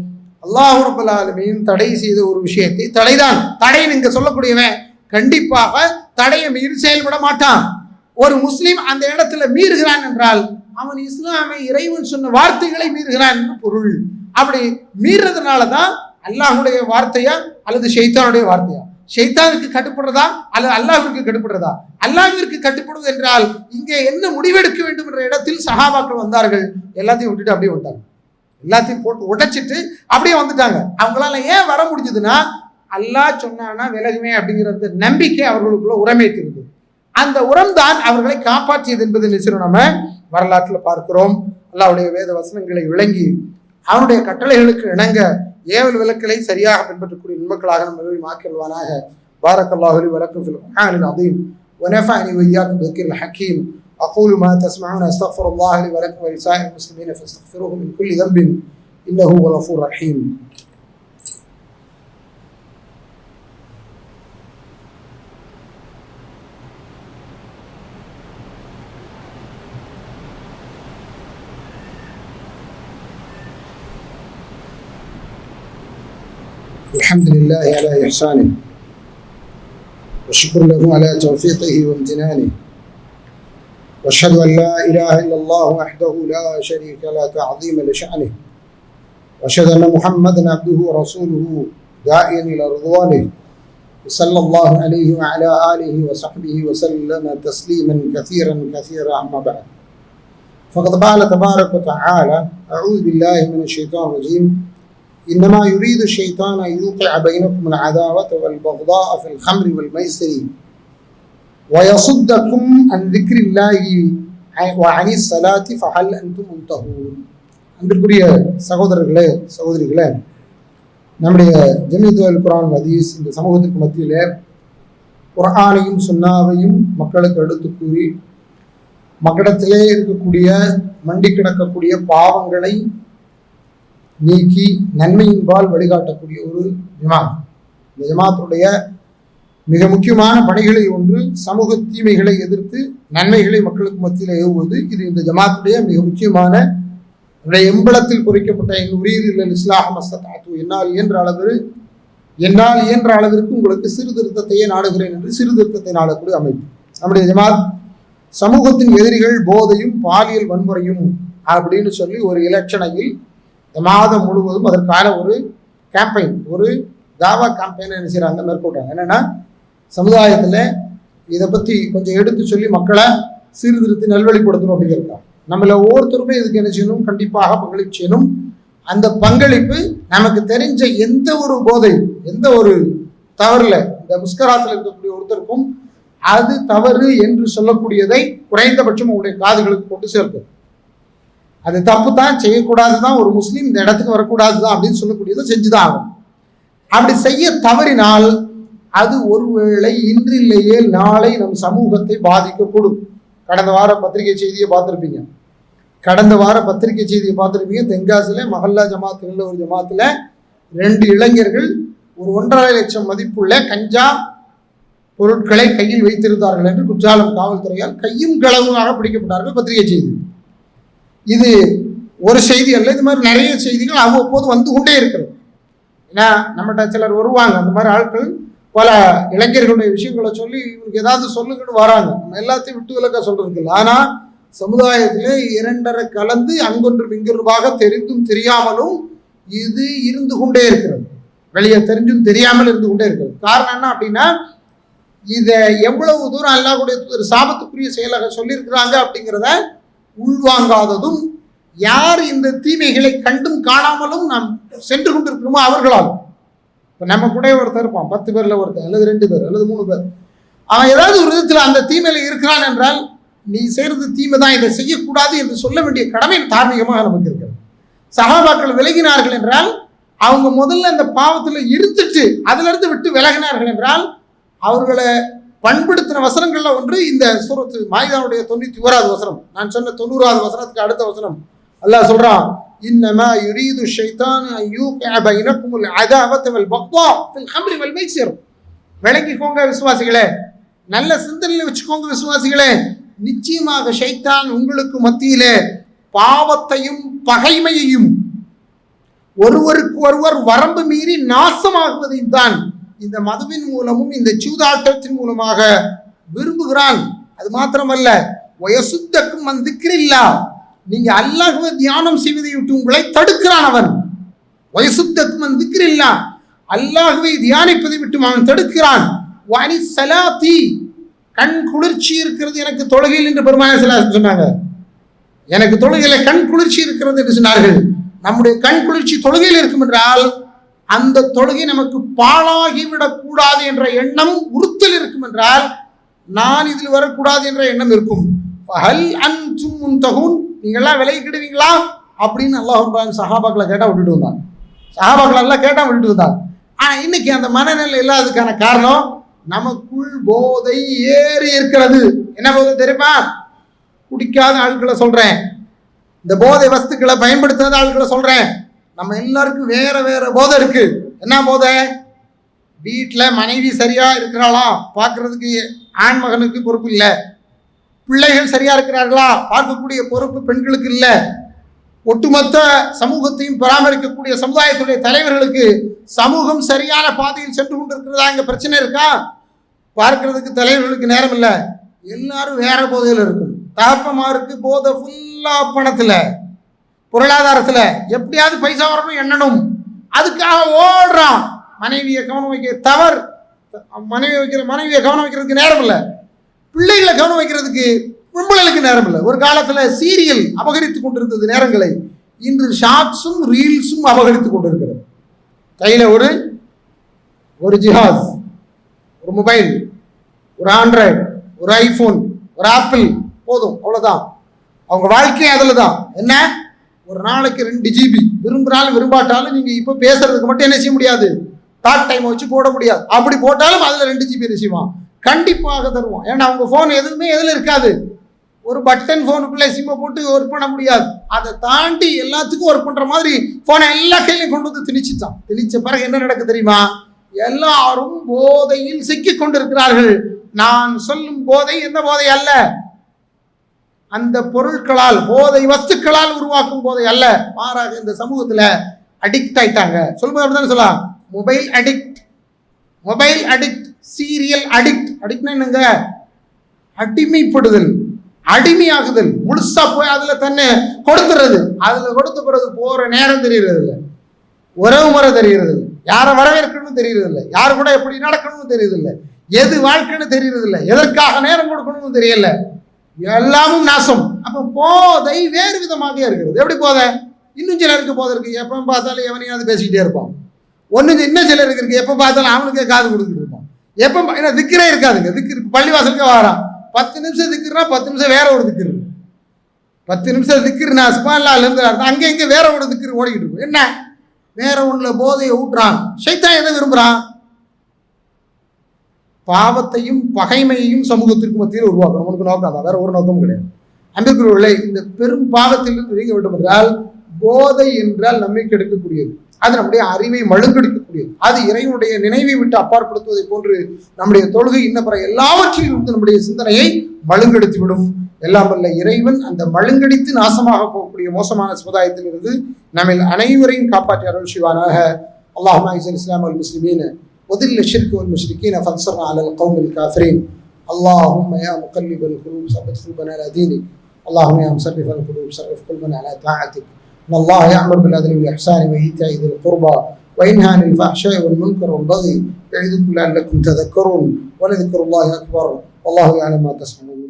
அல்லாஹ் ரப்பல் ஆலமீன் தடை செய்த ஒரு விஷயத்தை, தடைதான் தடை நீங்க சொல்லக்கூடியவன் கண்டிப்பாக தடையை மீறி செயல்பட மாட்டான். ஒரு முஸ்லிம் அந்த இடத்துல மீறுகிறான் என்றால் அவன் இஸ்லாமை இறைவன் சொன்ன வார்த்தைகளை மீறுகிறான் என்று பொருள். அப்படி மீறதுனாலதான் அல்லாஹுடைய வார்த்தையா அல்லது ஷைத்தானுடைய வார்த்தையா, ஷைத்தானுக்கு கட்டுப்படுறதா அல்லது அல்லாஹ்விற்கு கட்டுப்படுறதா? அல்லாஹ்விற்கு கட்டுப்படுவது என்றால் இங்கே என்ன முடிவெடுக்க வேண்டும் என்ற இடத்தில் சஹாபாக்கள் வந்தார்கள். எல்லாத்தையும் விட்டுட்டு அப்படியே வந்துட்டாங்க, எல்லாத்தையும் போட்டு உடைச்சிட்டு அப்படியே வந்துட்டாங்க. அவங்களால ஏன் வர முடிஞ்சதுன்னா, அல்லாஹ் சொன்னானா விலகுமே அப்படிங்கிறது நம்பிக்கை அவர்களுக்குள்ள உரமேற்றிருந்தது. அந்த உரம்தான் அவர்களை காப்பாற்றியது என்பது நிச்சயம் நம்ம வரலாற்றில் பார்க்கிறோம். அல்லாஹ்வுடைய வேத வசனங்களை விளங்கி அவனுடைய கட்டளைகளுக்கு இணங்க ஏவல் விலக்கலை சரியாக பின்பற்றக்கூடிய நன்மக்களாக நம்ம ஆக்கிடுவானாக. பாரக்கல்லாஹு லி வ லக்கும் ஃபில் குர்ஆனில் அதீம் வ நஃபஅனி வ இய்யாக்கும் பில் ஹக்கீம். أقول ما تسمعون أستغفر الله لي ولكم ولسائر المسلمين فاستغفروه من كل ذنب إنه هو الغفور الرحيم. الحمد لله على إحسانه والشكر له على توفيقه وامتنانه وأشهد أن لا إله إلا الله وحده لا شريك له تعظيما لشأنه وأشهد أن محمدا عبده ورسوله داعيا إلى رضوانه صلى الله عليه وعلى آله وصحبه وسلم تسليما كثيرا كثيرا أما بعد فقد قال تبارك وتعالى أعوذ بالله من الشيطان الرجيم إنما يريد الشيطان أن يوقع بينكم العداوة والبغضاء في الخمر والميسر ويصدكم عن ذكر الله وعن الصلاة فهل أنتم منتهون. அன்பிற்குரிய சகோதரர்களே சகோதரிகளே, நம்முடைய ஜமீயத்துல் குர்ஆன் ஹதீஸ் இந்த சமூகத்திற்கு மத்தியிலே குர்ஆனையும் சுன்னாவையும் மக்களுக்கு எடுத்து கூறி மக்களிடத்திலே இருக்கக்கூடிய மண்டி கிடக்கக்கூடிய பாவங்களை நீக்கி நன்மையின்பால் வழிகாட்டக்கூடிய ஒரு ஜமாத். இந்த ஜமாத்துடைய மிக முக்கியமான பணிகளில் ஒன்று சமூக தீமைகளை எதிர்த்து நன்மைகளை மக்களுக்கு மத்தியில் ஏவுவது. இது இந்த ஜமாத்துடைய மிக முக்கியமான எம்பளத்தில் பொறிக்கப்பட்ட என் உரியதில் இஸ்லாம் மஸ்ததாத்து, என்னால் இயன்ற அளவிற்கு உங்களுக்கு சீர்திருத்தத்தையே நாடுகிறேன் என்று சீர்திருத்தத்தை நாடக்கூடிய அமைப்பு. நம்முடைய ஜமாத் சமூகத்தின் எதிரிகள் போதையும் பாலியல் வன்முறையும் அப்படின்னு சொல்லி ஒரு இலட்சணையில் மாதம் முழுவதும் அதற்கான ஒரு கேம்பெயின், ஒரு தாவா கேம்பெயினை என்ன செய்கிறாங்க, மேற்கொள்றாங்க. என்னென்னா சமுதாயத்தில் இதை பற்றி கொஞ்சம் எடுத்து சொல்லி மக்களை சீர்திருத்தி நல்வழிப்படுத்தணும் அப்படிங்கிறதா. நம்மள ஒவ்வொருத்தருமே இதுக்கு என்ன செய்யணும், கண்டிப்பாக பங்களிப்பு செய்யணும். அந்த பங்களிப்பு நமக்கு தெரிஞ்ச எந்த ஒரு போதை, எந்த ஒரு தவறில், இந்த முஸ்கராத்தில் இருக்கக்கூடிய ஒருத்தருக்கும் அது தவறு என்று சொல்லக்கூடியதை குறைந்தபட்சம் உங்களுடைய காதுகளுக்கு கொண்டு சேர்க்கும். அது தப்பு தான், செய்யக்கூடாது தான், ஒரு முஸ்லீம் இந்த இடத்துக்கு வரக்கூடாது தான் அப்படின்னு சொல்லக்கூடியதை செஞ்சுதான் ஆகும். அப்படி செய்ய தவறினால் அது ஒருவேளை இன்றில்லையே நாளை நம் சமூகத்தை பாதிக்கக்கூடும். கடந்த வார பத்திரிகை செய்தியை பார்த்துருப்பீங்க. தென்காசியில் மஹல்லா ஜமாத்துகளில் ஒரு ஜமாத்தில் 2 இளைஞர்கள் ஒரு 1.5 லட்சம் மதிப்புள்ள கஞ்சா பொருட்களை கையில் வைத்திருந்தார்கள் என்று குற்றாலம் காவல்துறையால் கையும் களவுமாக பிடிக்கப்பட்டார்கள். பத்திரிகை செய்தி. இது ஒரு செய்தி அல்ல, இது மாதிரி நிறைய செய்திகள் அவ்வப்போது வந்து கொண்டே இருக்கிறது. ஏன்னா நம்மகிட்ட சிலர் வருவாங்க, அந்த மாதிரி ஆட்கள் பல இளைஞர்களுடைய விஷயங்களை சொல்லி இவங்களுக்கு ஏதாவது சொல்லுங்கன்னு வராங்க. நம்ம எல்லாத்தையும் விட்டு விலக்க சொல்றதுக்கு இல்லை. ஆனால் சமுதாயத்திலே 2.5 கலந்து அங்கொன்றும் இங்கொன்றுமாக தெரிந்தும் தெரியாமலும் இது இருந்து கொண்டே இருக்கிறது. வெளியே தெரிஞ்சும் தெரியாமல் இருந்து கொண்டே இருக்கிறது. காரணம் என்ன அப்படின்னா, இதை எவ்வளவு தூரம் அல்லாஹ்வுடைய தூதர் சாபத்துக்குரிய செயலாக சொல்லியிருக்கிறாங்க அப்படிங்கிறத உள்வாங்காததும், யார் இந்த தீமைகளை கண்டும் காணாமலும் நாம் சென்று கொண்டிருக்கிறோமோ அவர்களால். இப்போ நம்ம கூட ஒருத்தர் இருப்பான், 10 பேரில் ஒருத்தர் அல்லது 2 பேர் அல்லது 3 பேர், அவன் ஏதாவது ஒரு விதத்தில் அந்த தீமையில இருக்கிறான் என்றால், நீ செய்கிறது தீமை தான், இதை செய்யக்கூடாது என்று சொல்ல வேண்டிய கடமை தார்மீகமாக நமக்கு இருக்கிறது. சஹாபாக்கள் விலகினார்கள் என்றால் அவங்க முதல்ல அந்த பாவத்தில் இருந்துட்டு அதிலிருந்து விட்டு விலகினார்கள் என்றால் அவர்களை பண்படுத்தின வசனங்கள்ல ஒன்று இந்த சூரத்து மாயிதாவுடைய 91வது வசனம். நான் சொன்ன 90வது வசனத்துக்கு அடுத்த வசனம் அல்லாஹ் சொல்றான், இன்னமா யுரீது ஷைத்தான் அன் யூகிஅ பைனகுமுல் அதாவத வல் பக்தா ஃபில் ஹம்ரி வல் மைஸிர். விளங்கிக்கோங்க விசுவாசிகளே, நல்ல சிந்தனையில வச்சுக்கோங்க விசுவாசிகளே, நிச்சயமாக ஷைத்தான் உங்களுக்கு மத்தியிலே பாவத்தையும் பகைமையையும் ஒருவருக்கு ஒருவர் வரம்பு மீறி நாசமாகுவதையும் தான் இந்த மதுவின் மூலமும் இந்த சூதாட்டத்தின் மூலமாக விரும்புகிறான். அது மாத்திரமல்ல, வயசுத்தக்கும் வந்திக்கிறில்லா, நீங்க அல்லாஹ்வை தியானம் செய்வதை விட்டு உங்களை தடுக்கிறான் அவன். வயசுத்தக்கும் வந்திக்கிறில்லா, அல்லாஹ்வை தியானிப்பதை விட்டு அவன் தடுக்கிறான். வானி சலாத்தி, கண் குளிர்ச்சி இருக்கிறது எனக்கு தொழுகையில் என்று பெருமானார் ஸல்லல்லாஹு அலைஹி வஸல்லம் சொன்னாங்க. எனக்கு தொழுகையில கண் குளிர்ச்சி இருக்கிறது என்று சொன்னார்கள். நம்முடைய கண் குளிர்ச்சி தொழுகையில் இருக்கும் என்றால் அந்த தொழுகை நமக்கு பாழாகிவிடக் கூடாது என்ற எண்ணம் உறுத்தல் இருக்கும் என்றால், நான் இதில் வரக்கூடாது என்ற எண்ணம் இருக்கும். ஹல் அன்தும் முன்தஹூன், நீங்கள்லாம் விலகிடுவீங்களா அப்படின்னு அல்லாஹ் சஹாபாக்களை கேட்டால் விட்டுட்டு வந்தாங்க. சஹாபாக்கள் எல்லாம் கேட்டால் விட்டுட்டு வந்தாங்க. ஆனால் இன்னைக்கு அந்த மனநிலை இல்லாததுக்கான காரணம், நமக்குள் போதை ஏறி இருக்கிறது. என்ன போதை தெரியுமா? குடிக்காத ஆட்களை சொல்றேன், இந்த போதை வஸ்துக்களை பயன்படுத்தாத ஆட்களை சொல்றேன். நம்ம எல்லாருக்கும் வேற வேற போதை இருக்கு. என்ன போதை? வீட்டில் மனைவி சரியா இருக்கிறாளா பார்க்கறதுக்கு ஆண் மகனுக்கு பொறுப்பு இல்லை. பிள்ளைகள் சரியா இருக்கிறார்களா பார்க்கக்கூடிய பொறுப்பு பெண்களுக்கு இல்லை. ஒட்டுமொத்த சமூகத்தையும் பராமரிக்கக்கூடிய சமுதாயத்துடைய தலைவர்களுக்கு சமூகம் சரியான பாதையில் சென்று கொண்டிருக்கிறதா இங்க பிரச்சனை இருக்கா? பார்க்கறதுக்கு தலைவர்களுக்கு நேரம் இல்லை. எல்லாரும் வேற போதையில் இருக்கும். தகப்பமாருக்கு போதை ஃபுல்லா பணத்துல, பொருளாதாரத்துல எப்படியாவது பைசா வரணும் எண்ணணும், அதுக்காக ஓடுறான். மனைவியை கவனம் வைக்க தவறு. மனைவியை கவனம் வைக்கிறதுக்கு நேரம் இல்லை, பிள்ளைகளை கவனம் வைக்கிறதுக்கு பொம்பளைகளுக்கு நேரம் இல்லை. ஒரு காலத்துல சீரியல் அபகரித்து கொண்டிருந்தது நேரங்களை, இன்று ஷார்ட்ஸும் ரீல்ஸும் அபகரித்து கொண்டிருக்கிறது. கையில ஒரு ஜிஹாஸ், ஒரு மொபைல், ஒரு ஆண்ட்ராய்டு, ஒரு ஐபோன், ஒரு ஆப்பிள் போதும், அவ்வளவுதான். அவங்க வாழ்க்கையே அதுல தான். என்ன, ஒரு நாளைக்கு 2 GB, விரும்புறாலும் விரும்பாட்டாலும் நீங்க இப்ப பேசுறதுக்கு மட்டும் என்ன செய்ய முடியாது, டாக் டைம் வச்சு போட முடியாது. அப்படி போட்டாலும் அதுல 2 GB என்ன செய்வான், கண்டிப்பாக தருவான். ஏன்னா அவங்க போன் எதுவுமே எதுல இருக்காது, ஒரு பட்டன் போனுக்குள்ள சிம்மை போட்டு ஒர்க் பண்ண முடியாது. அதை தாண்டி எல்லாத்துக்கும் ஒர்க் பண்ற மாதிரி போனை எல்லா கையிலையும் கொண்டு வந்து திணிச்சுட்டான். திணிச்ச பிறகு என்ன நடக்கு தெரியுமா, எல்லாரும் போதையில் சிக்கி கொண்டிருக்கிறார்கள். நான் சொல்லும் போதை எந்த போதை அல்ல, அந்த பொருட்களால், போதை வஸ்துக்களால் உருவாக்கும் போதை அல்ல, மாறாக இந்த சமூகத்துல அடிக்ட் ஆயிட்டாங்க. சொல்லும்போது அப்படிதான் சொல்லலாம், mobile addict, mobile addict, serial addict. அடிக்ட்னா என்னங்க, அடிமைப்படுதல், அடிமையாகுதல். முழுசா போய் அதுல தன்னை கொடுத்துறது. அதுல கொடுத்த பிறகு போற நேரம் தெரியறது இல்லை, உறவு முறை தெரியறது இல்லை, யாரை வரவேற்கணும்னு தெரியறது இல்லை, யாரு கூட எப்படி நடக்கணும்னு தெரியறது இல்லை, எது வாழ்க்கைன்னு தெரியறது இல்லை, எதற்காக நேரம் கொடுக்கணும்னு தெரியல, எல்லாமும் நாசம். அப்ப போதை வேறு விதமாக இருக்கிறது. எப்படி போதை, இன்னும் சிலருக்கு போதை இருக்கு, எப்ப பார்த்தாலும் எவனையாவது பேசிக்கிட்டே இருப்பான். இன்னும் சிலருக்கு இருக்கு, எப்ப பார்த்தாலும் அவனுக்கே காது கொடுத்துட்டு இருப்பான். எப்ப திக்கரே இருக்காதுங்க, திக்கு பள்ளிவாசலுக்கு வாரான், 10 நிமிஷம் திக்குறா, 10 நிமிஷம் வேற ஒரு திக்கு, 10 நிமிஷம் திக்குறா சுபான்ல இருந்து அங்கே இங்கே வேற ஒரு திக்கு ஓடிக்கிட்டு இருக்கும். என்ன, வேற ஒண்ணுல போதையை ஊட்டுறான். ஷைத்தான் எதை விரும்புறான், பாவத்தையும் பகைமையையும் சமூகத்திற்கு மத்தியில் உருவாக்கணும். உனக்கு நோக்கம் தான், வேற ஒரு நோக்கமும் கிடையாது. அன்பிற்குரியவர்களே, இந்த பெரும் பாவத்திலிருந்து நீங்க வேண்டும் என்றால், போதை என்றால் நம்மை கெடுக்கக்கூடியது, அது நம்முடைய அறிவை மழுங்கடிக்கக்கூடியது, அது இறைவனுடைய நினைவை விட்டு அப்பாற்படுத்துவதை போன்று நம்முடைய தொழுகை இன்னபிற எல்லாவற்றிலும் இருந்து நம்முடைய சிந்தனையை மழுங்கடித்து விடும். எல்லாம் வல்ல இறைவன் அந்த மழுங்கடித்து நாசமாக போகக்கூடிய மோசமான சமுதாயத்தில் இருந்து நம்ம அனைவரையும் காப்பாற்றி அருள் செய்வானாக. அல்லாஹும்ம அஇஸ்ஸில் இஸ்லாம் வல் முஸ்லிமீன وذل الشرك والمشركين فانصرنا على القوم الكافرين. اللهم يا مقلب القلوب ثبت قلوبنا على دينك. اللهم يا مصرف القلوب صرف قلوبنا على طاعتك. ان الله يأمر بالعدل والاحسان وايتاء ذي القربى وينهى عن الفحشاء والمنكر والبغي يعظكم لعلكم تذكرون ولذكر الله اكبر والله يعلم ما تصنعون.